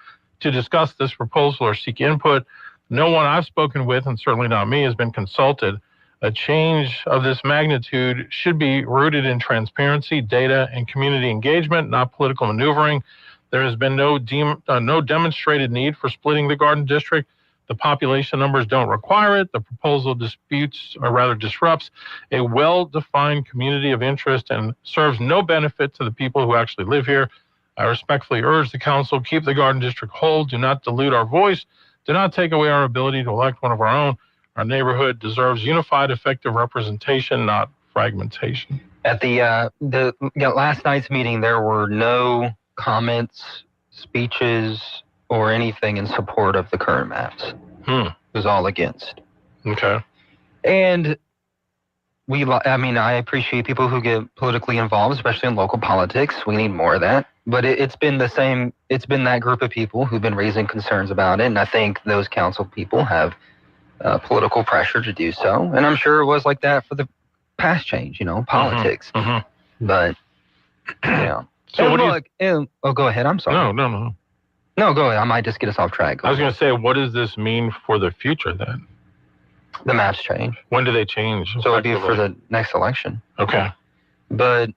to discuss this proposal or seek input. No one I've spoken with, and certainly not me, has been consulted. A change of this magnitude should be rooted in transparency, data, and community engagement, not political maneuvering. There has been no demonstrated need for splitting the Garden District. The population numbers don't require it. The proposal disrupts a well-defined community of interest and serves no benefit to the people who actually live here. I respectfully urge the council, keep the Garden District whole. Do not dilute our voice. Do not take away our ability to elect one of our own. Our neighborhood deserves unified, effective representation, not fragmentation." At the last night's meeting, there were no comments, speeches, or anything in support of the current maps. It was all against. Okay. And I appreciate people who get politically involved, especially in local politics. We need more of that. But it's been the same. It's been that group of people who've been raising concerns about it. And I think those council people have political pressure to do so. And I'm sure it was like that for the past change, politics. But, So go ahead. I'm sorry. No, go ahead. I might just get us off track. I was going to say, what does this mean for the future then? The maps change. When do they change? So it'd be for the next election. Okay. But,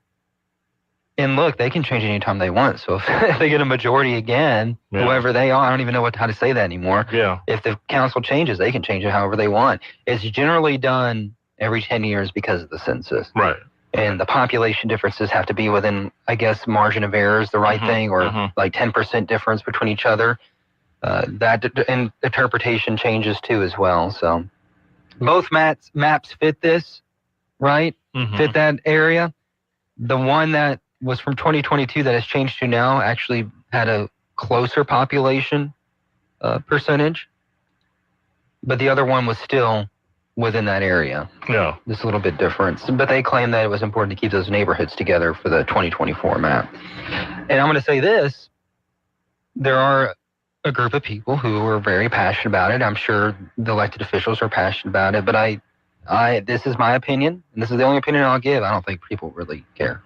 and look, they can change anytime they want. So if they get a majority again, whoever they are, I don't even know how to say that anymore. Yeah. If the council changes, they can change it however they want. It's generally done every 10 years because of the census. Right. And the population differences have to be within, I guess, margin of error is the right thing, or like 10% difference between each other. And interpretation changes too as well. So both maps fit this, right? Fit that area. The one that was from 2022 that has changed to now actually had a closer population percentage. But the other one was still within that area. Yeah. Just a little bit different. But they claim that it was important to keep those neighborhoods together for the 2024 map. And I'm going to say this. There are a group of people who are very passionate about it. I'm sure the elected officials are passionate about it. But I this is my opinion, and this is the only opinion I'll give. I don't think people really care,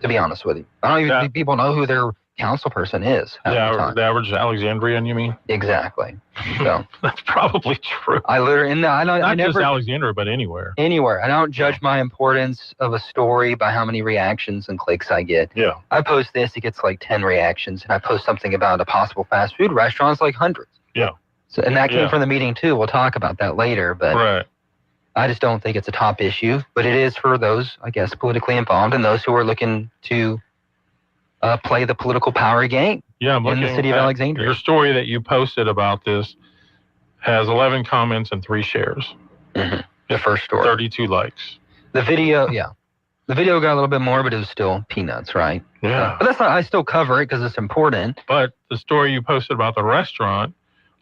to be honest with you. I don't even think people know who their council person is. The average Alexandrian, you mean? Exactly. So that's probably true. I literally, not just Alexandria, but anywhere. Anywhere. I don't judge my importance of a story by how many reactions and clicks I get. Yeah. I post this, it gets like 10 reactions, and I post something about a possible fast food restaurant, it's like hundreds. Yeah. So, and that came from the meeting too. We'll talk about that later, but I just don't think it's a top issue. But it is for those, I guess, politically involved and those who are looking to play the political power game in the city of Alexandria. Your story that you posted about this has 11 comments and 3 shares. The first story. 32 likes. The video, the video got a little bit more, but it was still peanuts, right? Yeah. But that's not, I still cover it because it's important. But the story you posted about the restaurant,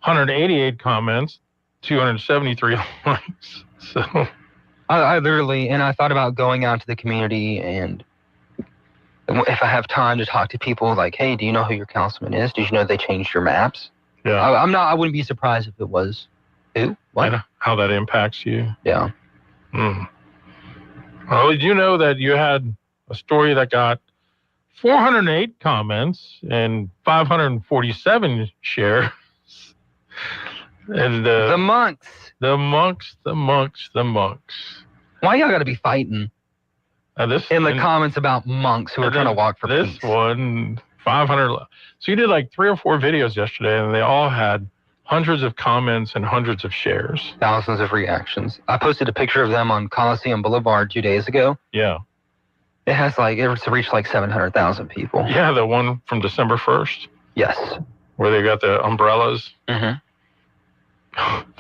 188 comments, 273 likes. So I literally, and I thought about going out to the community, and if I have time to talk to people, like, hey, do you know who your councilman is? Did you know they changed your maps? Yeah. I wouldn't be surprised if it was who? What? And how that impacts you. Yeah. Well, did you know that you had a story that got 408 comments and 547 shares? And the monks. Why y'all got to be fighting? In the comments about monks who are trying to walk for peace. This one, 500. So you did like 3 or 4 videos yesterday, and they all had hundreds of comments and hundreds of shares. Thousands of reactions. I posted a picture of them on Coliseum Boulevard 2 days ago. Yeah. It's reached like 700,000 people. Yeah, the one from December 1st. Yes. Where they got the umbrellas.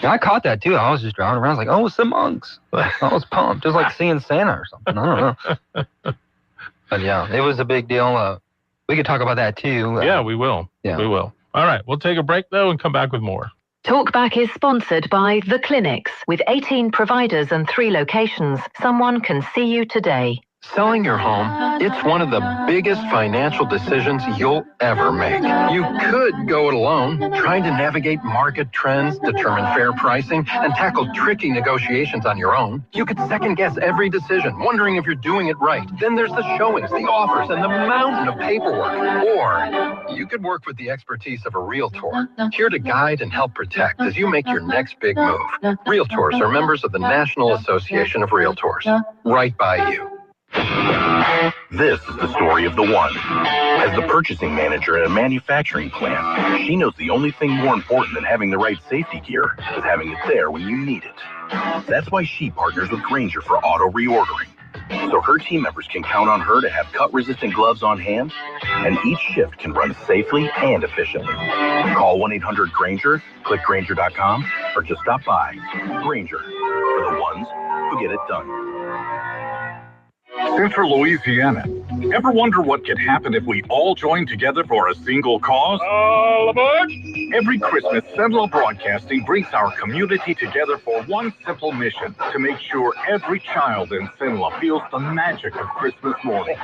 I caught that too. I was just driving around. I was like, oh, it's the monks. I was pumped. Just like seeing Santa or something. I don't know. But yeah, it was a big deal. We could talk about that too. Yeah, we will. Yeah. We will. All right. We'll take a break though and come back with more. Talkback is sponsored by The Clinics. With 18 providers and 3 locations, someone can see you today. Selling your home, it's one of the biggest financial decisions you'll ever make. You could go it alone, trying to navigate market trends, determine fair pricing, and tackle tricky negotiations on your own. You could second-guess every decision, wondering if you're doing it right. Then there's the showings, the offers, and the mountain of paperwork. Or you could work with the expertise of a realtor, here to guide and help protect as you make your next big move. Realtors are members of the National Association of Realtors. Right by you. This is the story of the one. As the purchasing manager at a manufacturing plant, she knows the only thing more important than having the right safety gear is having it there when you need it. That's why she partners with Grainger for auto reordering, so her team members can count on her to have cut-resistant gloves on hand, and each shift can run safely and efficiently. Call 1-800-GRAINGER, click Grainger.com, or just stop by. Grainger, for the ones who get it done. Central Louisiana. Ever wonder what could happen if we all joined together for a single cause? All aboard! Every Christmas, Sentinel Broadcasting brings our community together for one simple mission: to make sure every child in Sentinel feels the magic of Christmas morning.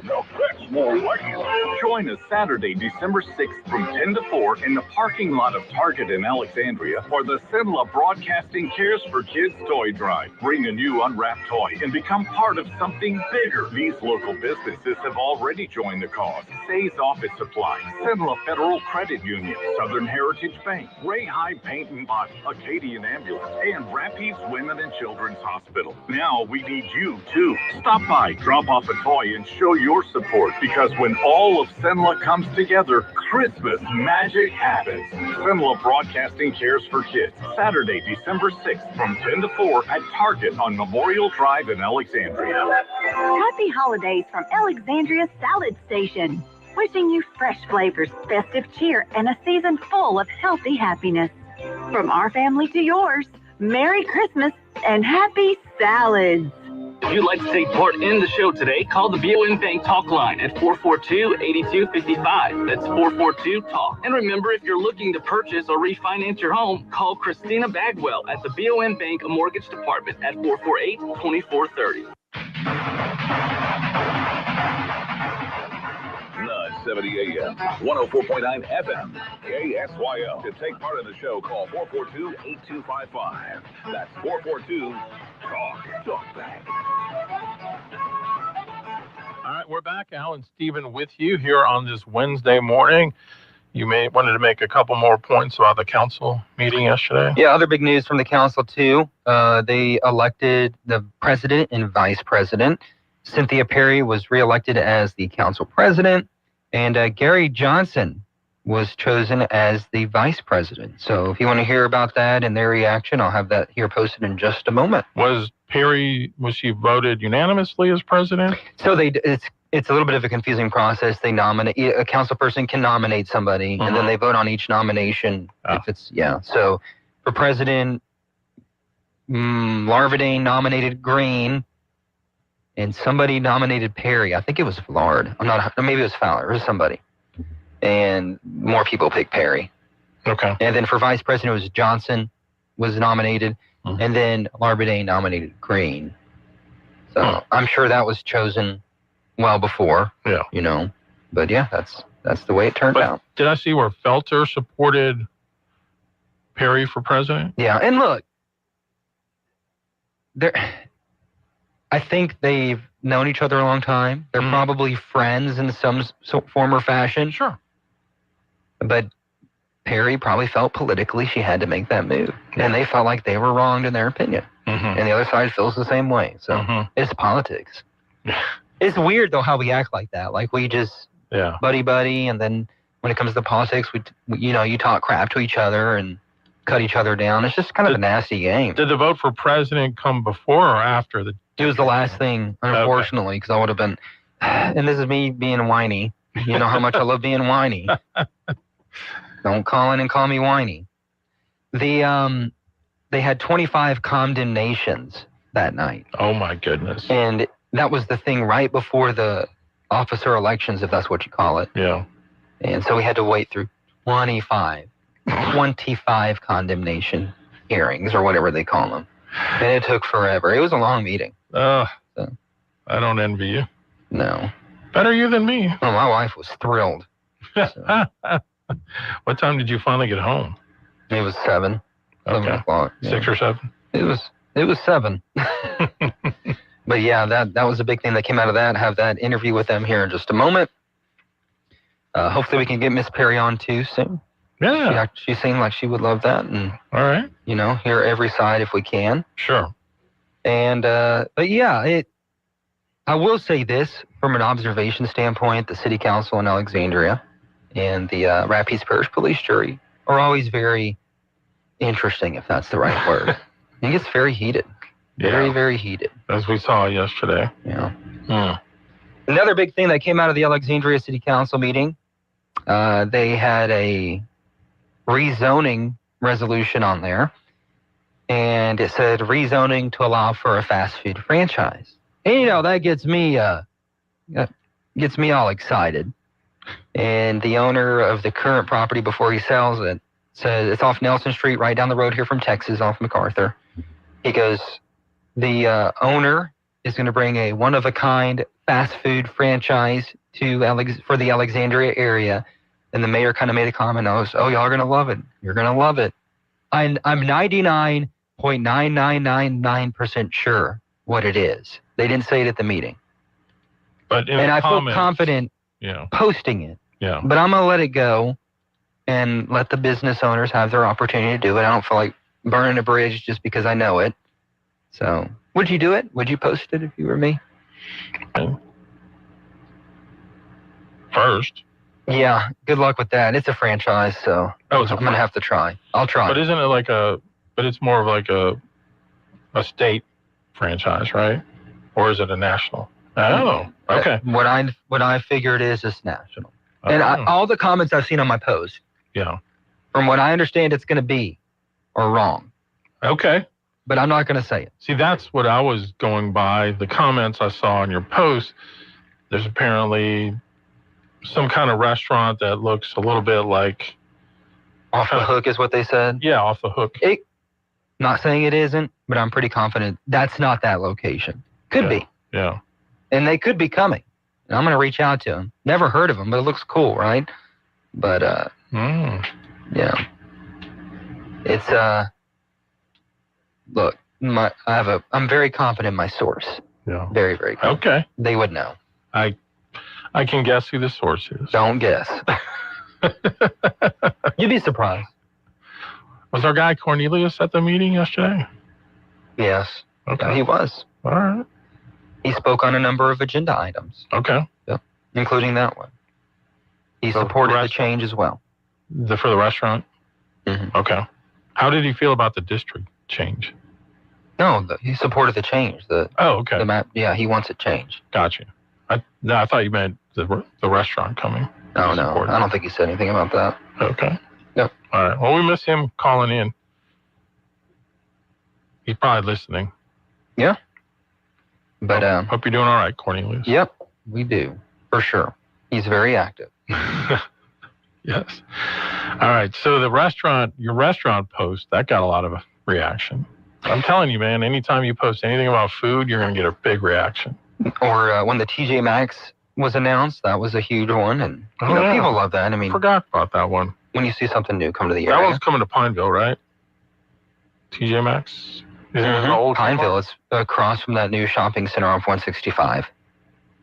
Now that's more like it. Join us Saturday, December 6th from 10 to 4 in the parking lot of Target in Alexandria for the Sentinel Broadcasting Cares for Kids Toy Drive. Bring a new unwrapped toy and become part of something bigger. These local businesses have already joined the cause. Say's Office Supply, Sentinel Federal Credit Union, Southern Heritage Bank, Ray High Paint and Body, Acadian Ambulance, and Rapides Women and Children's Hospital. Now we need you too. Stop by, drop off a toy, and show your support, because when all of Sentinel comes together, Christmas magic happens. Sentinel Broadcasting Cares for Kids, Saturday, December 6th from 10 to 4 at Target on Memorial Drive in Alexandria. Happy holidays from Alexandria Salad Station. Wishing you fresh flavors, festive cheer, and a season full of healthy happiness. From our family to yours, Merry Christmas and Happy Salads. If you'd like to take part in the show today, call the BON Bank Talk line at 442-8255. That's 442-TALK. And remember, if you're looking to purchase or refinance your home, call Christina Bagwell at the BON Bank Mortgage Department at 448-2430. 970 AM, 104.9 FM, KSYO. To take part in the show, call 442-8255. That's 442-TALK. Talkback. All right, we're back. Al and Stephen with you here on this Wednesday morning. You wanted to make a couple more points about the council meeting yesterday. Yeah, other big news from the council too. They elected the president and vice president. Cynthia Perry was reelected as the council president, and Gary Johnson was chosen as the vice president. So if you want to hear about that and their reaction, I'll have that here posted in just a moment. Was she voted unanimously as president? So it's a little bit of a confusing process. They nominate, a council person can nominate somebody, and then they vote on each nomination. If it's, so for president, Larvadain nominated Green, and somebody nominated Perry. I think it was Villard. Maybe it was Fowler. It was somebody. And more people picked Perry. Okay. And then for vice president, it was Johnson was nominated, and then Larvadain nominated Green. So I'm sure that was chosen well before. Yeah. But yeah, that's the way it turned out. Did I see where Felter supported Perry for president? Yeah, and look, I think they've known each other a long time. They're probably friends in some form or fashion. Sure. But Perry probably felt politically she had to make that move. And they felt like they were wronged in their opinion. And the other side feels the same way. So it's politics. It's weird, though, how we act like that. Like we just buddy, and then when it comes to politics, you talk crap to each other and cut each other down. It's just kind of a nasty game. Did the vote for president come before or after the... It was the last thing, unfortunately, because I would have been, and this is me being whiny. You know how much I love being whiny. Don't call in and call me whiny. They had 25 condemnations that night. Oh my goodness. And that was the thing right before the officer elections, if that's what you call it. Yeah. And so we had to wait through 25 condemnation hearings or whatever they call them. And it took forever. It was a long meeting. I don't envy you. No. Better you than me. Oh, my wife was thrilled. So. What time did you finally get home? It was 7. 7 o'clock. Yeah. 6 or 7? It was 7. But yeah, that was a big thing that came out of that. Have that interview with them here in just a moment. Hopefully we can get Miss Perry on too soon. Yeah. She seemed like she would love that. And all right. Hear every side if we can. Sure. And but yeah, I will say this from an observation standpoint: the City Council in Alexandria and the Rapides Parish Police Jury are always very interesting, if that's the right word. It gets very heated. Very, very heated. As we saw yesterday. Yeah. Another big thing that came out of the Alexandria City Council meeting, they had a rezoning resolution on there, and it said rezoning to allow for a fast food franchise. And that gets me all excited. And the owner of the current property before he sells it says it's off Nelson Street, right down the road here from Texas, off MacArthur. He goes, the owner is going to bring a one-of-a-kind fast food franchise for the Alexandria area. And the mayor kind of made a comment. I was, y'all are going to love it. You're going to love it. I'm 99.9999% sure what it is. They didn't say it at the meeting. But and I feel confident posting it. Yeah. But I'm going to let it go and let the business owners have their opportunity to do it. I don't feel like burning a bridge just because I know it. So, would you do it? Would you post it if you were me? First. Yeah, good luck with that. It's a franchise, so I'm going to have to try. I'll try. But isn't it but it's more of like a state franchise, right? Or is it a national? I don't know. Okay. What I figure it is national. And all the comments I've seen on my post, from what I understand it's going to be, are wrong. Okay. But I'm not going to say it. See, that's what I was going by. The comments I saw on your post, there's apparently some kind of restaurant that looks a little bit like... Off the hook is what they said? Yeah, off the hook. Not saying it isn't, but I'm pretty confident that's not that location. Could be. Yeah. And they could be coming. And I'm going to reach out to them. Never heard of them, but it looks cool, right? But, yeah. It's, look, I'm very confident in my source. Yeah. Very, very confident. Okay. They would know. I can guess who the source is. Don't guess. You'd be surprised. Was our guy Cornelius at the meeting yesterday? Yes. Okay. He was. All right. He spoke on a number of agenda items. Okay. Yep. Including that one. He supported the change as well. For the restaurant? Mm-hmm. Okay. How did he feel about the district change? No, he supported the change. Okay. The map, he wants it changed. Gotcha. I thought you meant the restaurant coming. No, I don't think he said anything about that. Okay. Yep. All right. Well, we miss him calling in. He's probably listening. Yeah. But hope you're doing all right, Cornelius. Yep, we do, for sure. He's very active. Yes. All right. So your restaurant post, that got a lot of reaction. I'm telling you, man, anytime you post anything about food, you're going to get a big reaction. Or when the TJ Maxx was announced, that was a huge one. And people love that. I mean, forgot about that one. When you see something new come to the area. That one's coming to Pineville, right? TJ Maxx? Is it an old Pineville. It's across from that new shopping center off 165,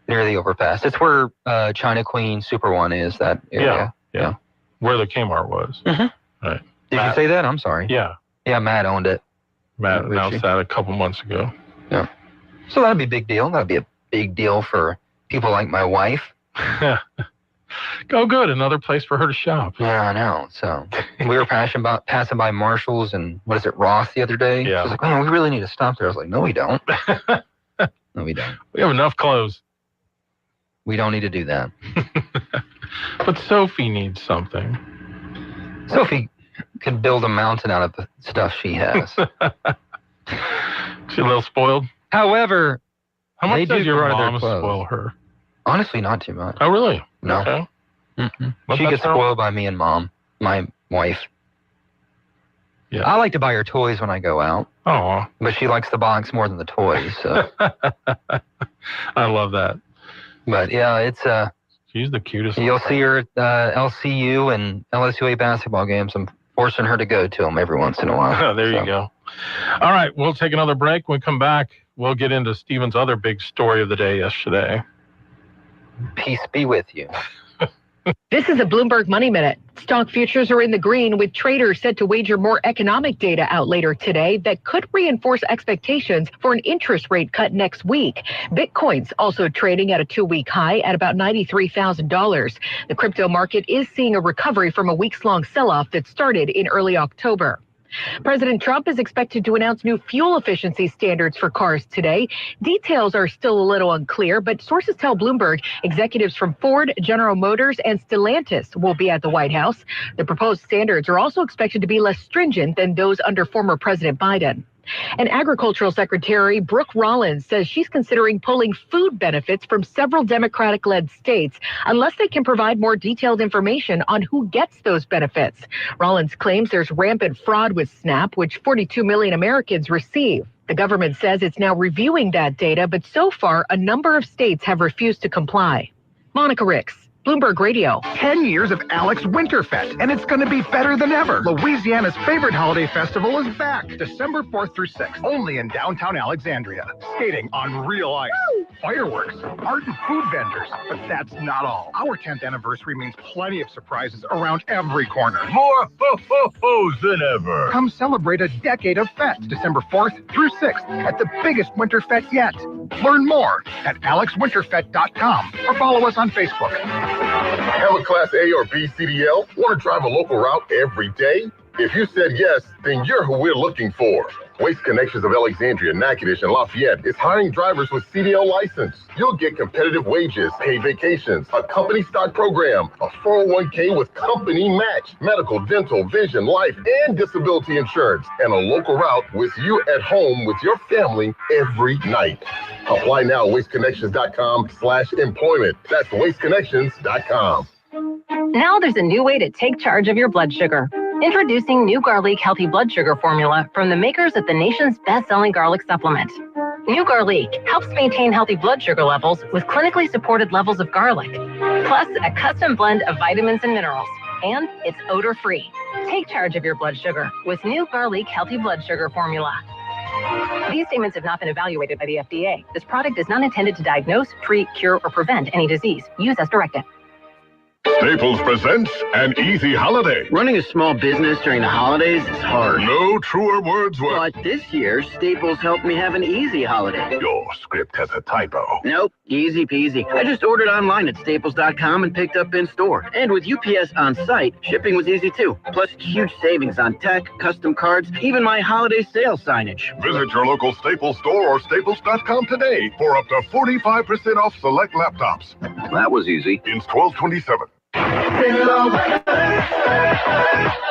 near the overpass. It's where China Queen Super One is, that area. Yeah. Where the Kmart was. Mm-hmm. Right. Did you say that? I'm sorry. Yeah. Yeah, Matt owned it. Matt announced that a couple months ago. Yeah. So that'd be a big deal. That'd be a big deal for people like my wife. Go good. Another place for her to shop. Yeah, I know. So we were passing by Marshall's and Ross the other day. Yeah. She was like, "Oh, we really need to stop there." I was like, "No, we don't. No, we don't. We have enough clothes. We don't need to do that." But Sophie needs something. Sophie could build a mountain out of the stuff she has. She's a little spoiled. However, how much does your mom mom spoil her? Honestly, not too much. Oh, really? No. Okay. She gets spoiled by me and Mom, my wife. Yeah. I like to buy her toys when I go out. Oh. But she likes the box more than the toys. So. I love that. But yeah, it's she's the cutest. You'll see her at LCU and LSUA basketball games. I'm forcing her to go to them every once in a while. There you go. All right, we'll take another break. When we come back, we'll get into Stephen's other big story of the day yesterday. Peace be with you. This is a Bloomberg Money Minute. Stock futures are in the green, with traders set to wager more economic data out later today that could reinforce expectations for an interest rate cut next week. Bitcoin's also trading at a 2-week high at about $93,000. The crypto market is seeing a recovery from a weeks-long sell-off that started in early October. President Trump is expected to announce new fuel efficiency standards for cars today. Details are still a little unclear, but sources tell Bloomberg executives from Ford, General Motors, and Stellantis will be at the White House. The proposed standards are also expected to be less stringent than those under former President Biden. And Agricultural Secretary Brooke Rollins says she's considering pulling food benefits from several Democratic-led states unless they can provide more detailed information on who gets those benefits. Rollins claims there's rampant fraud with SNAP, which 42 million Americans receive. The government says it's now reviewing that data, but so far, a number of states have refused to comply. Monica Ricks, Bloomberg Radio. 10 years of Alex Winterfest, and it's going to be better than ever. Louisiana's favorite holiday festival is back, December 4th through 6th, only in downtown Alexandria. Skating on real ice, fireworks, art and food vendors. But that's not all. Our 10th anniversary means plenty of surprises around every corner. More ho-ho-hos than ever. Come celebrate a decade of fest, December 4th through 6th, at the biggest Winterfest yet. Learn more at alexwinterfest.com or follow us on Facebook. Have a Class A or B CDL? Want to drive a local route every day? If you said yes, then you're who we're looking for. Waste Connections of Alexandria, Natchitoches, and Lafayette is hiring drivers with CDL license. You'll get competitive wages, paid vacations, a company stock program, a 401k with company match, medical, dental, vision, life, and disability insurance, and a local route with you at home with your family every night. Apply now at wasteconnections.com/employment. That's wasteconnections.com. Now there's a new way to take charge of your blood sugar. Introducing New Garlic Healthy Blood Sugar Formula from the makers of the nation's best-selling garlic supplement. New Garlic helps maintain healthy blood sugar levels with clinically supported levels of garlic, plus a custom blend of vitamins and minerals, and it's odor-free. Take charge of your blood sugar with New Garlic Healthy Blood Sugar Formula. These statements have not been evaluated by the FDA. This product is not intended to diagnose, treat, cure, or prevent any disease. Use as directed. Staples presents An Easy Holiday. Running a small business during the holidays is hard. No truer words were. But this year, Staples helped me have an easy holiday. Your script has a typo. Nope, easy peasy. I just ordered online at staples.com and picked up in store. And with UPS on site, shipping was easy too. Plus, huge savings on tech, custom cards, even my holiday sale signage. Visit your local Staples store or staples.com today for up to 45% off select laptops. That was easy. In 1227.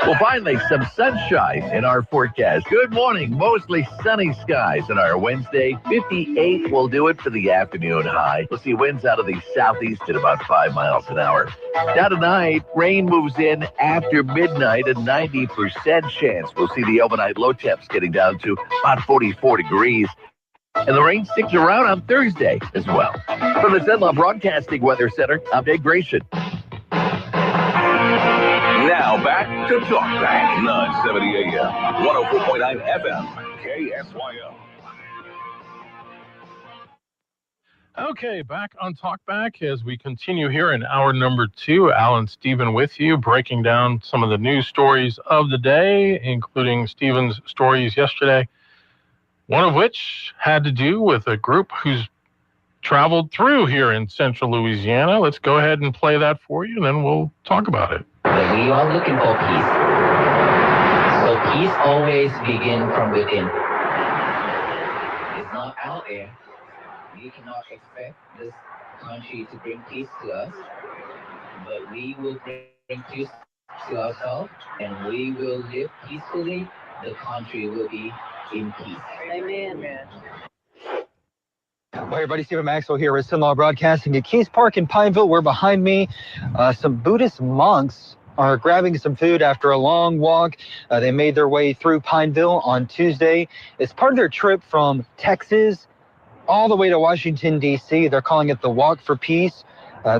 Well, finally, some sunshine in our forecast. Good morning. Mostly sunny skies in our Wednesday. 58 will do it for the afternoon high. We'll see winds out of the southeast at about 5 miles an hour. Now tonight, rain moves in after midnight, a 90% chance. We'll see the overnight low temps getting down to about 44 degrees. And the rain sticks around on Thursday as well. From the Zenlaw Broadcasting Weather Center, I'm Dave Grayson. Now back to Talk Back, 970 AM, 104.9 FM, KSYO. Okay, back on Talkback as we continue here in hour number 2. Alan Stephen with you, breaking down some of the news stories of the day, including Stephen's stories yesterday, one of which had to do with a group who's traveled through here in central Louisiana. Let's go ahead and play that for you, and then we'll talk about it. We are looking for peace. So peace always begins from within. It's not out there. We cannot expect this country to bring peace to us, but we will bring peace to ourselves, and we will live peacefully. The country will be in peace. Amen. Well, everybody, Stephen Maxwell here with Zenlaw Broadcasting at Keys Park in Pineville. We're behind me. Some Buddhist monks are grabbing some food after a long walk. They made their way through Pineville on Tuesday. It's part of their trip from Texas all the way to Washington, D.C. They're calling it the Walk for Peace,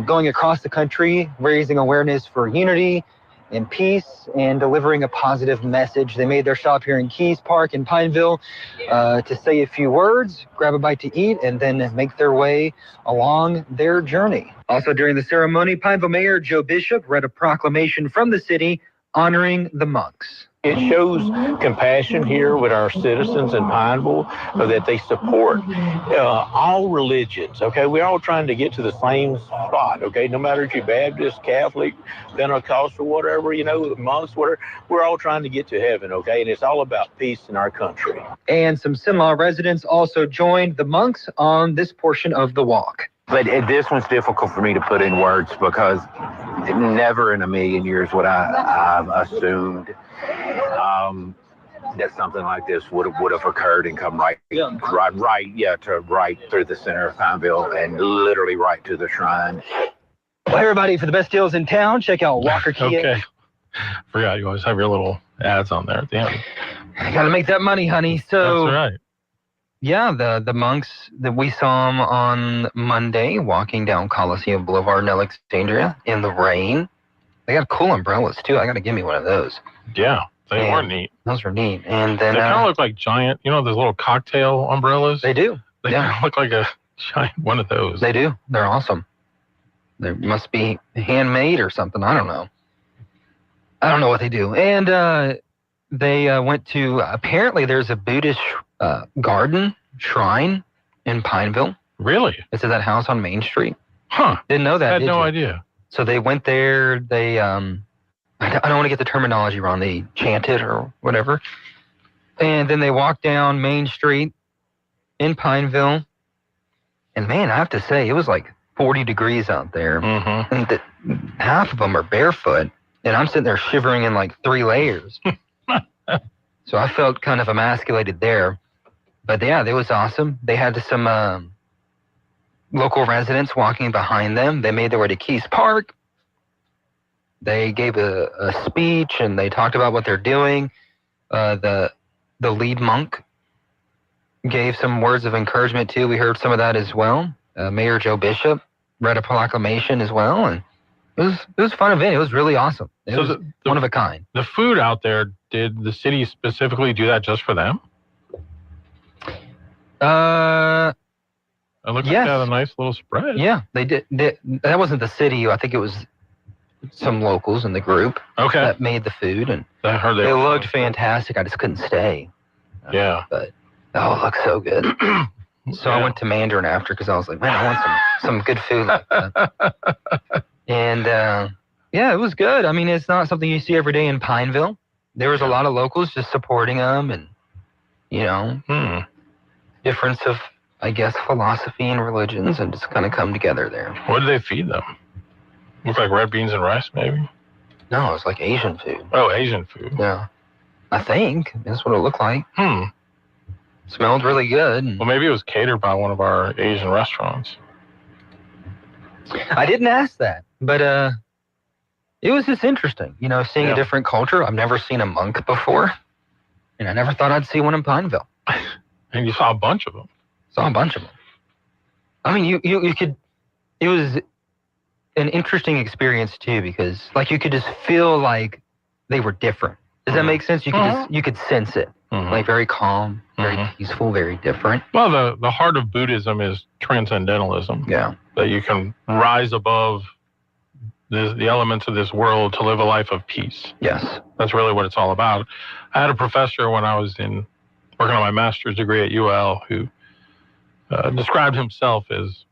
going across the country, raising awareness for unity and peace and delivering a positive message. They made their stop here in Keys Park in Pineville to say a few words, grab a bite to eat, and then make their way along their journey. Also during the ceremony, Pineville Mayor Joe Bishop read a proclamation from the city honoring the monks. It shows compassion here with our citizens in Pineville that they support all religions, okay? We're all trying to get to the same spot, okay? No matter if you're Baptist, Catholic, Pentecostal, whatever, you know, monks, whatever, we're all trying to get to heaven, okay? And it's all about peace in our country. And some Zenlaw residents also joined the monks on this portion of the walk. But this one's difficult for me to put in words because never in a million years would I have assumed that something like this would have occurred and come right through the center of Pineville and literally right to the shrine. Well, everybody, for the best deals in town, check out Walker Kia. Okay. Forgot you always have your little ads on there at the end. Got to make that money, honey. So that's right. Yeah, the monks that we saw them on Monday walking down Coliseum Boulevard in Alexandria in the rain. They got cool umbrellas too. I got to give me one of those. Yeah, they were neat. Those were neat. And then they kind of look like giant, those little cocktail umbrellas. They do. They kind of look like a giant one of those. They do. They're awesome. They must be handmade or something. I don't know. I don't know what they do. And they went to, apparently there's a Buddhist garden shrine in Pineville. Really? It's at that house on Main Street. Huh. Didn't know that. I had no idea. So they went there. They, I don't want to get the terminology wrong. They chanted or whatever. And then they walked down Main Street in Pineville. And man, I have to say, it was like 40 degrees out there. Mm-hmm. And half of them are barefoot. And I'm sitting there shivering in like 3 layers. So I felt kind of emasculated there. But yeah, it was awesome. They had some local residents walking behind them. They made their way to Keys Park. They gave a speech and they talked about what they're doing. The lead monk gave some words of encouragement too. We heard some of that as well. Mayor Joe Bishop read a proclamation as well, and it was a fun event. It was really awesome. It was one of a kind. The food out there, did the city specifically do that just for them? It looked like they had a nice little spread. Yeah, they did. That wasn't the city. I think it was some locals in the group that made the food, and I heard they looked fantastic. I just couldn't stay. Yeah. But it looked so good. So I went to Mandarin after because I was like, man, I want some good food like that. And yeah, it was good. I mean, it's not something you see every day in Pineville. There was a lot of locals just supporting them, and difference of, I guess, philosophy and religions, and just kind of come together there. What did they feed them? Look like red beans and rice, maybe? No, it was like Asian food. Oh, Asian food. Yeah. I think that's what it looked like. Smelled really good. Well, maybe it was catered by one of our Asian restaurants. I didn't ask that, but it was just interesting, seeing a different culture. I've never seen a monk before, and I never thought I'd see one in Pineville. And you saw a bunch of them. Saw a bunch of them. I mean, you could. It was an interesting experience too, because like you could just feel like they were different. Does that make sense? You could you could sense it, like very calm, very peaceful, very different. Well, the heart of Buddhism is transcendentalism. Yeah, that you can rise above the elements of this world to live a life of peace. Yes, that's really what it's all about. I had a professor when I was working on my master's degree at UL who described himself as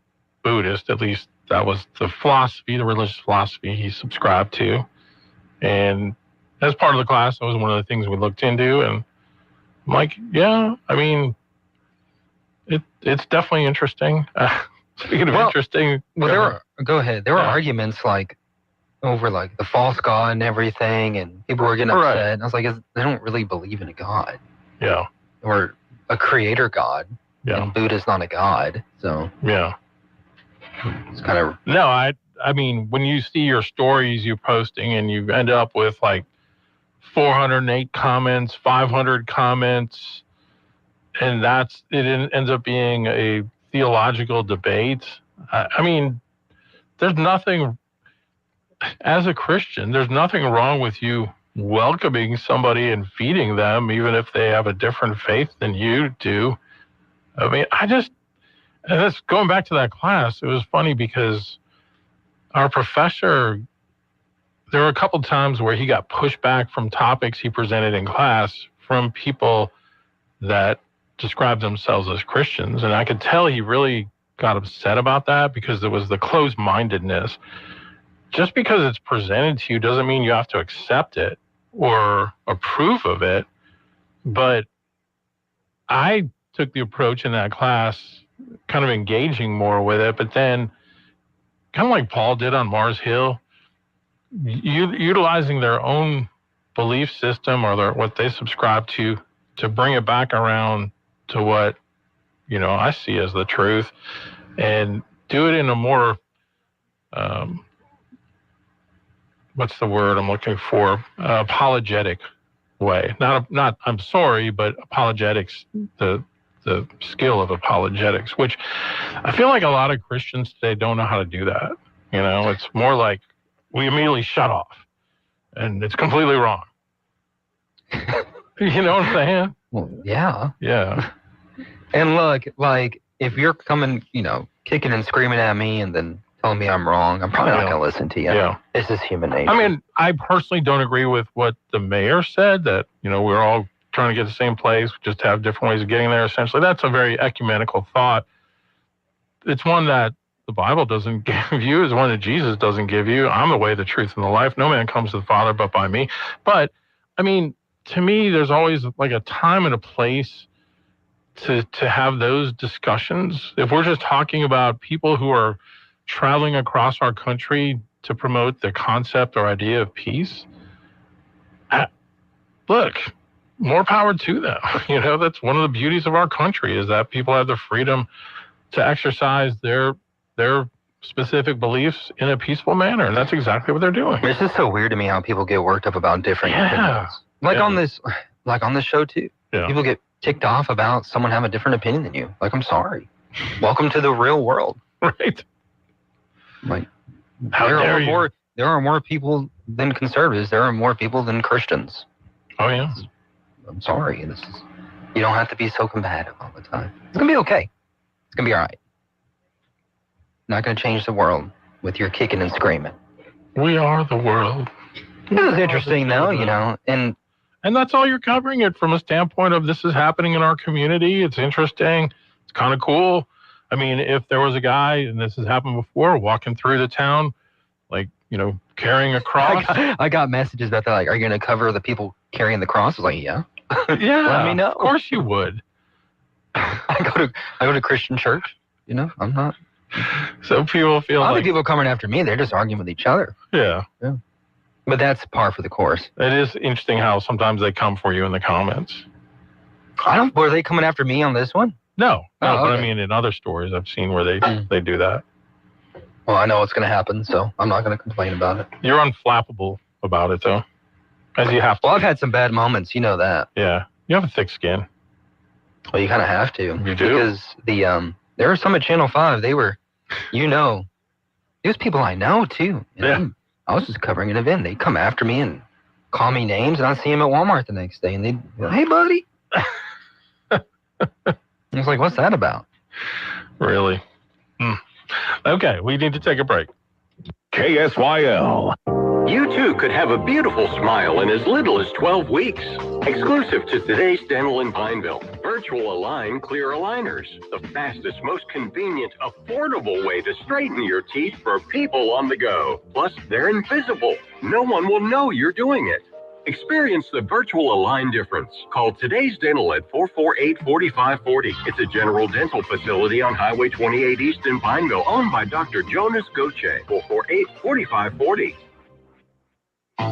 Buddhist. At least that was the philosophy, the religious philosophy he subscribed to. And as part of the class, that was one of the things we looked into. And I'm like, yeah, I mean, it's definitely interesting. Speaking of interesting. Well, go ahead. There were arguments like over like the false God and everything, and people were getting upset. And I was like, they don't really believe in a God. Yeah. Or a creator God. Yeah. And Buddha's not a God. So. Yeah. It's kind of. No, I mean, when you see your stories you're posting and you end up with like 408 comments, 500 comments, and it ends up being a theological debate. I mean, there's nothing, as a Christian, there's nothing wrong with you welcoming somebody and feeding them, even if they have a different faith than you do. I mean, and that's going back to that class. It was funny because our professor, there were a couple times where he got pushed back from topics he presented in class from people that described themselves as Christians. And I could tell he really got upset about that because there was the closed-mindedness. Just because it's presented to you doesn't mean you have to accept it or approve of it. But I took the approach in that class, kind of engaging more with it, but then kind of like Paul did on Mars Hill, utilizing their own belief system or what they subscribe to to bring it back around to what, I see as the truth, and do it in a more, what's the word I'm looking for? Apologetic way. Not I'm sorry, but apologetics, the skill of apologetics, which I feel like a lot of Christians today don't know how to do that. It's more like we immediately shut off, and it's completely wrong. You know what I'm saying? Well, yeah. Yeah. And look, like, if you're coming, kicking and screaming at me and then telling me I'm wrong, I'm probably not going to listen to you. Yeah. This is human nature. I mean, I personally don't agree with what the mayor said, that, we're all trying to get the same place, just have different ways of getting there, essentially. That's a very ecumenical thought. It's one that the Bible doesn't give you. It's one that Jesus doesn't give you. I'm the way, the truth, and the life. No man comes to the Father but by me. But, I mean, to me, there's always like a time and a place to have those discussions. If we're just talking about people who are traveling across our country to promote the concept or idea of peace, look, more power to them. That's one of the beauties of our country, is that people have the freedom to exercise their specific beliefs in a peaceful manner, and that's exactly what they're doing. It's just so weird to me how people get worked up about different opinions. On this show too. Yeah. People get ticked off about someone having a different opinion than you. Like, I'm sorry. Welcome to the real world. Right. Like, How dare you? There are more people than conservatives. There are more people than Christians. Oh, yeah. I'm sorry. You don't have to be so combative all the time. It's going to be okay. It's going to be all right. Not going to change the world with your kicking and screaming. We are the world. It was interesting, though, and that's all you're covering it from a standpoint of this is happening in our community. It's interesting. It's kind of cool. I mean, if there was a guy, and this has happened before, walking through the town, like, carrying a cross. I got messages about that, like, are you going to cover the people carrying the cross? I was like, yeah. Yeah, let me know. Of course you would. I go to Christian church. I'm not. So people feel like people coming after me. They're just arguing with each other. Yeah. But that's par for the course. It is interesting how sometimes they come for you in the comments. Were they coming after me on this one? No. But okay. I mean, in other stories I've seen where they do that. Well, I know what's going to happen, so I'm not going to complain about it. You're unflappable about it, though, as you have to. Well, I've had some bad moments. You know that. Yeah. You have a thick skin. Well, you kind of have to. You do. Because there were some at Channel 5. They were, there's people I know, too. I was just covering an event. They come after me and call me names, and I see them at Walmart the next day, and they go, hey, buddy. I was like, what's that about? Really? Okay, we need to take a break. KSYL. You too could have a beautiful smile in as little as 12 weeks. Exclusive to Today's Dental in Pineville. Virtual Align Clear Aligners. The fastest, most convenient, affordable way to straighten your teeth for people on the go. Plus, they're invisible. No one will know you're doing it. Experience the virtual Align difference. Call Today's Dental at 448-4540. It's a general dental facility on Highway 28 East in Pineville, owned by Dr. Jonas Goche. 448-4540.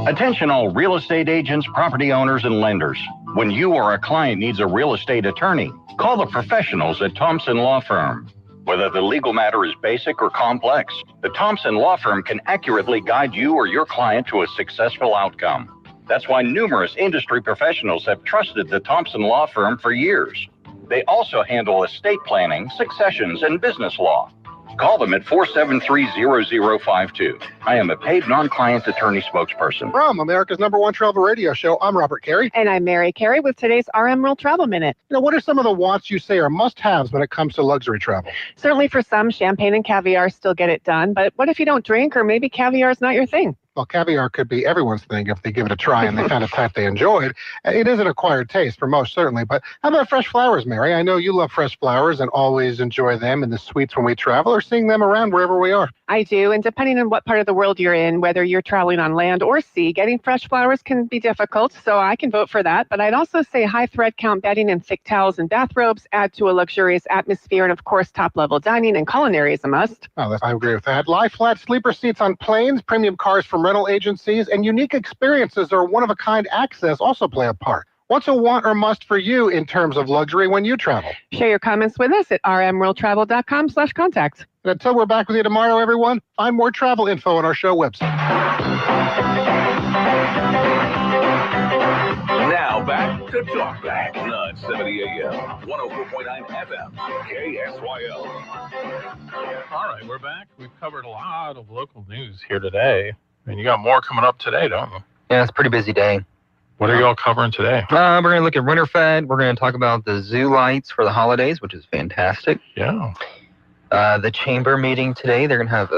Attention all real estate agents, property owners, and lenders. When you or a client needs a real estate attorney, call the professionals at Thompson Law Firm. Whether the legal matter is basic or complex, the Thompson Law Firm can accurately guide you or your client to a successful outcome. That's why numerous industry professionals have trusted the Thompson Law Firm for years. They also handle estate planning, successions, and business law. Call them at 473-0052. I am a paid non-client attorney spokesperson. From America's #1 travel radio show, I'm Robert Carey. And I'm Mary Carey with today's RM World Travel Minute. What are some of the wants you say are must-haves when it comes to luxury travel? Certainly for some, champagne and caviar still get it done. But what if you don't drink, or maybe caviar is not your thing? Well, caviar could be everyone's thing if they give it a try and they found a type they enjoyed. It is an acquired taste for most, certainly. But how about fresh flowers, Mary? I know you love fresh flowers and always enjoy them in the suites when we travel, or seeing them around wherever we are. I do, and depending on what part of the world you're in, whether you're traveling on land or sea, getting fresh flowers can be difficult, so I can vote for that. But I'd also say high thread count bedding and thick towels and bathrobes add to a luxurious atmosphere, and of course, top-level dining and culinary is a must. Oh, I agree with that. Lie flat sleeper seats on planes, premium cars from rental agencies, and unique experiences or one-of-a-kind access also play a part. What's a want or must for you in terms of luxury when you travel? Share your comments with us at rmworldtravel.com/contact. And until we're back with you tomorrow, everyone, find more travel info on our show website. Now back to Talk Back, 970 AM, 104.9 FM, KSYL. All right, we're back. We've covered a lot of local news here today. And you got more coming up today, don't you? Yeah, it's a pretty busy day. What are you all covering today? We're going to look at Winterfest. We're going to talk about the zoo lights for the holidays, which is fantastic. Yeah. The chamber meeting today, they're going to have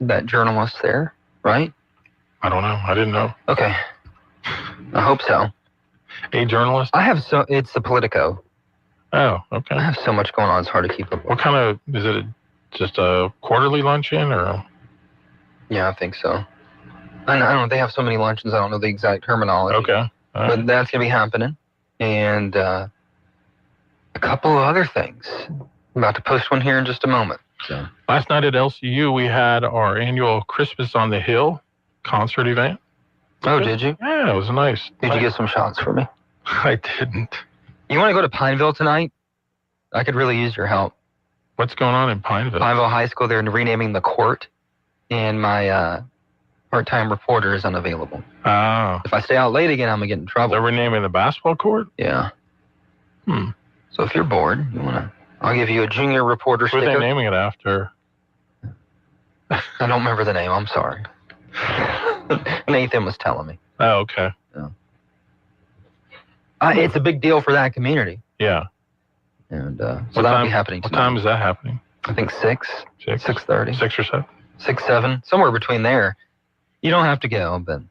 that journalist there, right? I don't know. I didn't know. Okay. I hope so. A journalist? It's the Politico. Oh, okay. I have so much going on, it's hard to keep up with. What kind of, is it just a quarterly luncheon or? Yeah, I think so. I don't know, they have so many luncheons, I don't know the exact terminology. Okay. But that's going to be happening. And a couple of other things. I'm about to post one here in just a moment. So. Last night at LCU, we had our annual Christmas on the Hill concert event. Oh, did you? Yeah, it was nice. Did you get some shots for me? I didn't. You want to go to Pineville tonight? I could really use your help. What's going on in Pineville? Pineville High School, they're renaming the court, and my part-time reporter is unavailable. Oh. If I stay out late again, I'm going to get in trouble. They're renaming the basketball court? Yeah. So if you're bored, I'll give you a junior reporter sticker. Who are they naming it after? I don't remember the name. I'm sorry. Nathan was telling me. Oh, okay. Yeah. It's a big deal for that community. Yeah. And so that'll be happening tonight. What time is that happening? I think 6:30. 6 or 7? 6, 7, somewhere between there. You don't have to go, but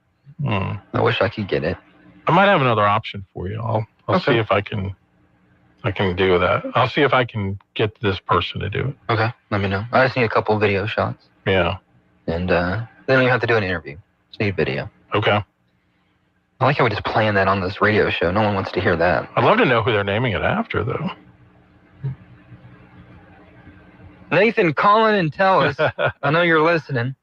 I wish I could get it. I might have another option for you. I'll see if I can do that. I'll see if I can get this person to do it. Okay, let me know. I just need a couple video shots. Yeah. And then you have to do an interview. Just need video. Okay. I like how we just plan that on this radio show. No one wants to hear that. I'd love to know who they're naming it after, though. Nathan, call in and tell us. I know you're listening.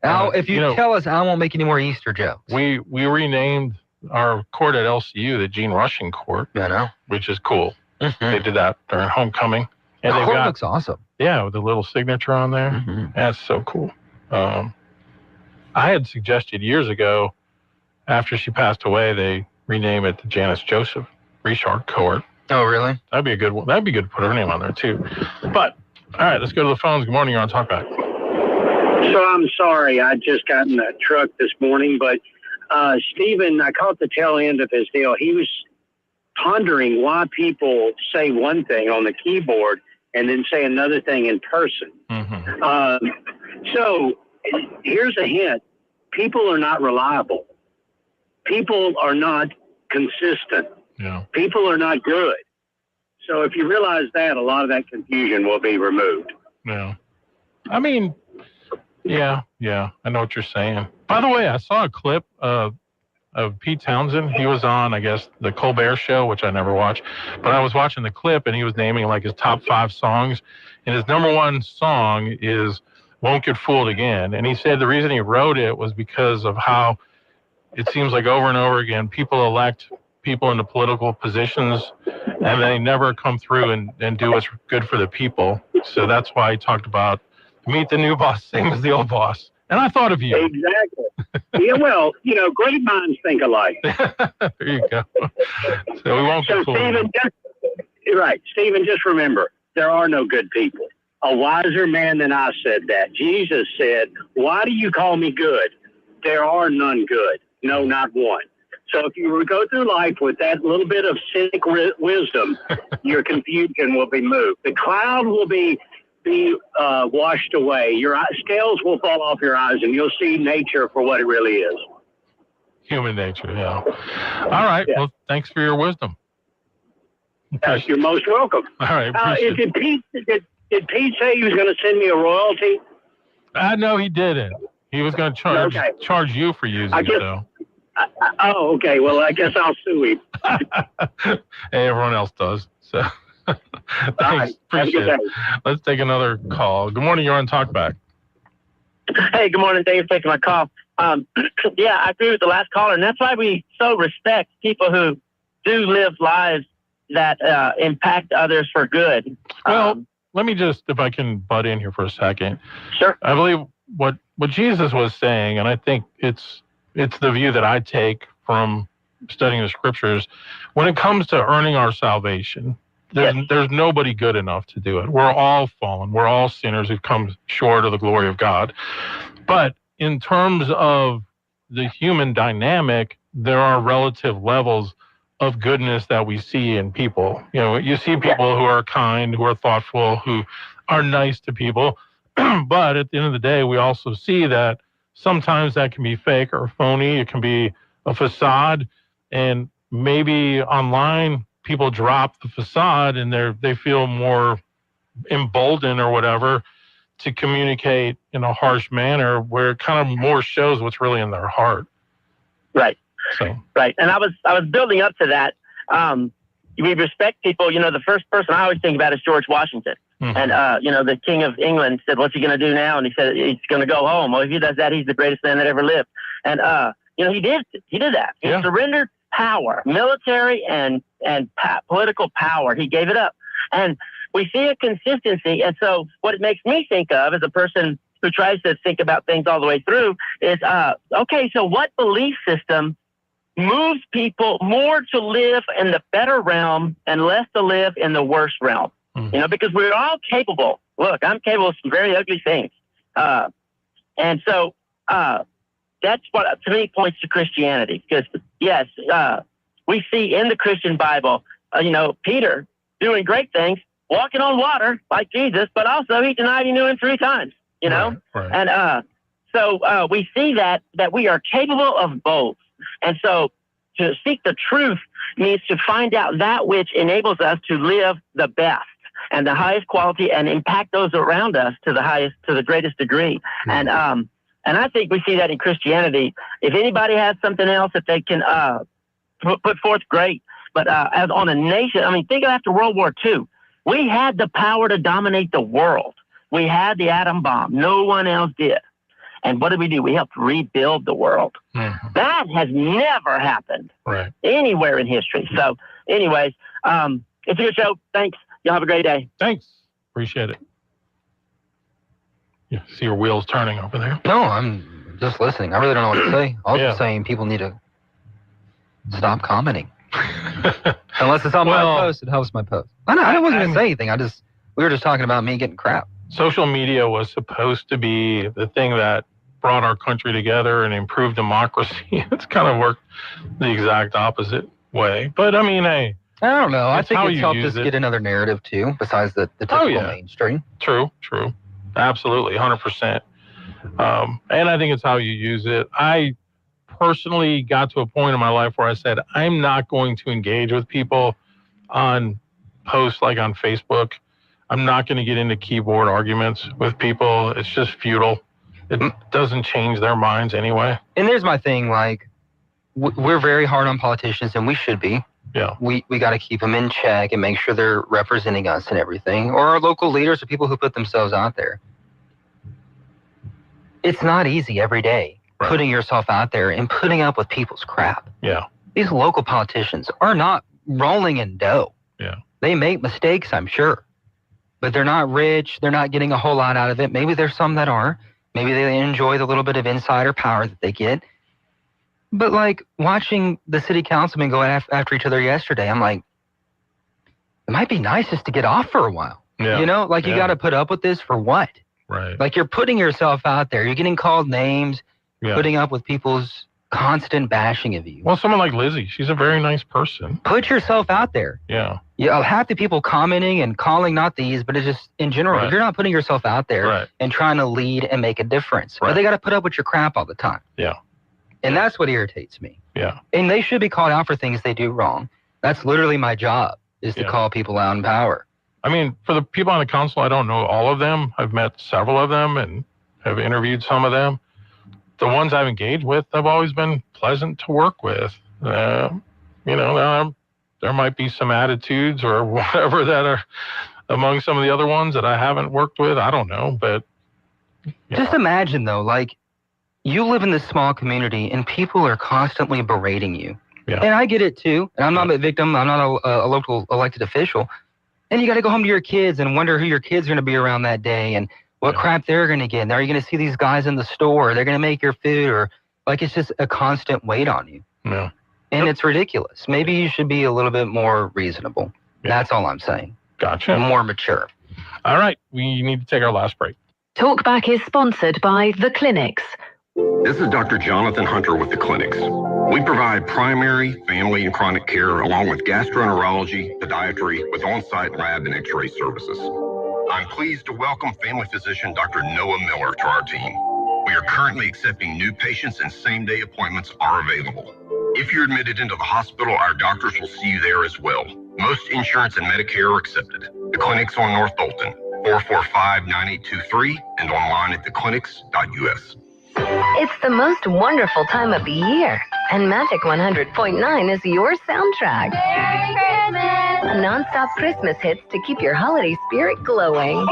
Al, if you tell us, I won't make any more Easter jokes. We renamed our court at LCU the Gene Rushing Court. I know. Which is cool. Mm-hmm. They did that during homecoming. And the court looks awesome. Yeah, with the little signature on there. Mm-hmm. That's so cool. I had suggested years ago, after she passed away, they rename it the Janice Joseph Richard Court. Oh, really? That'd be a good one. That'd be good to put her name on there, too. But, all right, let's go to the phones. Good morning. You're on Talkback. So I'm sorry. I just got in the truck this morning, but Stephen, I caught the tail end of his deal. He was pondering why people say one thing on the keyboard and then say another thing in person. Mm-hmm. So here's a hint. People are not reliable. People are not consistent. Yeah. People are not good. So if you realize that, a lot of that confusion will be removed. Yeah. I mean, yeah, I know what you're saying. By the way, I saw a clip of Pete Townsend. He was on, I guess, the Colbert Show, which I never watched. But I was watching the clip, and he was naming, like, his top 5 songs. And his number 1 song is Won't Get Fooled Again. And he said the reason he wrote it was because of how it seems like over and over again, people elect people into political positions, and they never come through and do what's good for the people. So that's why he talked about meet the new boss, same as the old boss. And I thought of you. Exactly. Yeah, well, great minds think alike. There you go. So we won't get fooled. Stephen, just remember, there are no good people. A wiser man than I said that. Jesus said, why do you call me good? There are none good. No, not one. So if you go through life with that little bit of cynic wisdom, your confusion will be moved. The cloud will be washed away. Your scales will fall off your eyes, and you'll see nature for what it really is. Human nature, yeah. All right. Yeah. Well, thanks for your wisdom. You're most welcome. All right. Did Pete say he was going to send me a royalty? No, he didn't. He was going to charge you for using it, though. Oh, okay. Well, I guess I'll sue him. Hey, everyone else does. So, thanks. Appreciate it. Let's take another call. Good morning. You're on Talkback. Hey, good morning. Thanks for taking my call. Yeah, I agree with the last caller, and that's why we so respect people who do live lives that impact others for good. Well, let me just, if I can butt in here for a second. Sure. I believe what Jesus was saying, and I think it's the view that I take from studying the scriptures, when it comes to earning our salvation, there's nobody good enough to do it. We're all fallen. We're all sinners who've come short of the glory of God. But in terms of the human dynamic, there are relative levels of goodness that we see in people. You know, you see people who are kind, who are thoughtful, who are nice to people. But at the end of the day, we also see that sometimes that can be fake or phony. It can be a facade. And maybe online, people drop the facade and they feel more emboldened or whatever to communicate in a harsh manner where it kind of more shows what's really in their heart. Right. So. Right. And I was building up to that. We respect people. You know, the first person I always think about is George Washington. Mm-hmm. And, you know, the King of England said, what's he going to do now? And he said, he's going to go home. Well, if he does that, he's the greatest man that ever lived. And, you know, he did that. He surrendered power, military and political power. He gave it up. And we see a consistency. And so what it makes me think of as a person who tries to think about things all the way through is, okay, so what belief system moves people more to live in the better realm and less to live in the worse realm? Mm-hmm. You know, because we're all capable. Look, I'm capable of some very ugly things. And so that's what, to me, points to Christianity. Because, yes, we see in the Christian Bible, you know, Peter doing great things, walking on water like Jesus, but also he denied he knew him 3 times, you know? Right. And so we see that we are capable of both. And so to seek the truth means to find out that which enables us to live the best and the highest quality and impact those around us to the greatest degree. Mm-hmm. And I think we see that in Christianity. If anybody has something else that they can put forth, great. But as on a nation, I mean, think of after World War II, we had the power to dominate the world. We had the atom bomb. No one else did. And what did we do? We helped rebuild the world. Mm-hmm. That has never happened anywhere in history. So anyways, it's a good show. Thanks. Y'all have a great day. Thanks. Appreciate it. You see your wheels turning over there? No, I'm just listening. I really don't know what to say. I was just saying people need to stop commenting. Unless it's on my post, it helps my post. I wasn't going to say anything. We were just talking about me getting crap. Social media was supposed to be the thing that brought our country together and improved democracy. It's kind of worked the exact opposite way. But I mean, hey, I don't know. I think it's helped us get another narrative too, besides the typical mainstream. True. Absolutely, 100%. And I think it's how you use it. I personally got to a point in my life where I said, I'm not going to engage with people on posts like on Facebook. I'm not going to get into keyboard arguments with people. It's just futile. It doesn't change their minds anyway. And there's my thing, like, we're very hard on politicians, and we should be. Yeah. We got to keep them in check and make sure they're representing us and everything. Or our local leaders or people who put themselves out there. It's not easy every day putting yourself out there and putting up with people's crap. Yeah. These local politicians are not rolling in dough. Yeah. They make mistakes, I'm sure. But they're not rich. They're not getting a whole lot out of it. Maybe there's some that are. Maybe they enjoy the little bit of insider power that they get. But like watching the city councilmen go after each other yesterday, I'm like, it might be nice just to get off for a while. Yeah. You know, like you got to put up with this for what? Right. Like you're putting yourself out there. You're getting called names, putting up with people's constant bashing of you. Well, someone like Lizzie, she's a very nice person. Put yourself out there. Yeah. Half the people commenting and calling, not these, but it's just in general, if you're not putting yourself out there and trying to lead and make a difference. But they got to put up with your crap all the time. Yeah. And that's what irritates me. Yeah. And they should be called out for things they do wrong. That's literally my job, is to call people out in power. I mean, for the people on the council, I don't know all of them. I've met several of them and have interviewed some of them. The ones I've engaged with have always been pleasant to work with. You know, there might be some attitudes or whatever that are among some of the other ones that I haven't worked with. I don't know, but... Just imagine, though, like, you live in this small community and people are constantly berating you. Yeah. And I get it too. And I'm not a victim. I'm not a local elected official. And you got to go home to your kids and wonder who your kids are going to be around that day and what crap they're going to get. And are you going to see these guys in the store? They're going to make your food, or like it's just a constant weight on you. Yeah. And it's ridiculous. Maybe you should be a little bit more reasonable. Yeah. That's all I'm saying. Gotcha. More mature. All right. We need to take our last break. Talkback is sponsored by The Clinics. This is Dr. Jonathan Hunter with The Clinics. We provide primary, family, and chronic care along with gastroenterology, podiatry, with on-site lab and x-ray services. I'm pleased to welcome family physician Dr. Noah Miller to our team. We are currently accepting new patients and same-day appointments are available. If you're admitted into the hospital, our doctors will see you there as well. Most insurance and Medicare are accepted. The Clinics on North Dalton, 445-9823, and online at theclinics.us. It's the most wonderful time of the year, and Magic 100.9 is your soundtrack. Merry Christmas! Non-stop Christmas hits to keep your holiday spirit glowing.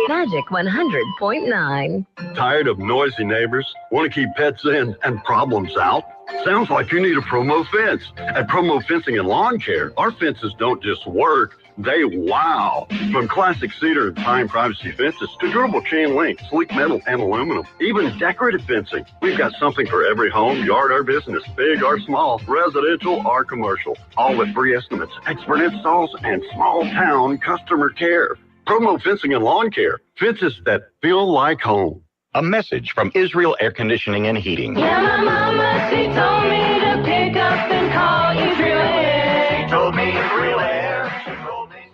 Magic 100.9. Tired of noisy neighbors? Want to keep pets in and problems out? Sounds like you need a Promo fence. At Promo Fencing and Lawn Care, our fences don't just work, they wow. From classic cedar and pine privacy fences to durable chain link, sleek metal, and aluminum, even decorative fencing. We've got something for every home, yard, or business, big or small, residential or commercial. All with free estimates, expert installs, and small town customer care. Promo Fencing and Lawn Care. Fences that feel like home. A message from Israel Air Conditioning and Heating. Yeah, my mama, she told me to pick up and call Israel Air. She told me Israel Air.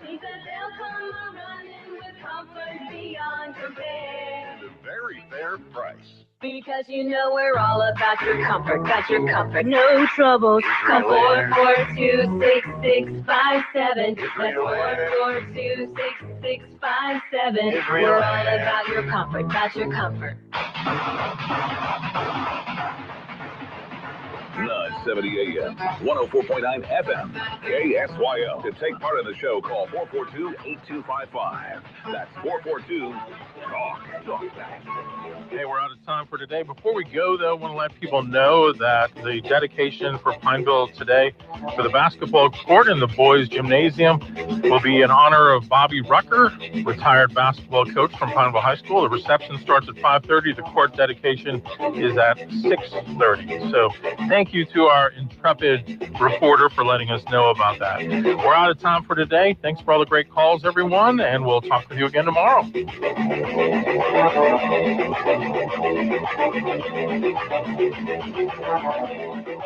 She said they'll come running with comfort beyond compare. At a very fair price. Because you know we're all about your comfort, no troubles. Call 442-6657. That's 442-6657. We're all about your comfort, got your comfort. 970 AM, 104.9 FM, KSYL. To take part in the show, call 442-8255. That's 442-TALK. Hey, we're out of time for today. Before we go, though, I want to let people know that the dedication for Pineville today for the basketball court and the boys' gymnasium will be in honor of Bobby Rucker, retired basketball coach from Pineville High School. The reception starts at 5:30. The court dedication is at 6:30. So thank you to our intrepid reporter for letting us know about that. We're out of time for today. Thanks for all the great calls, everyone, and we'll talk with you again tomorrow.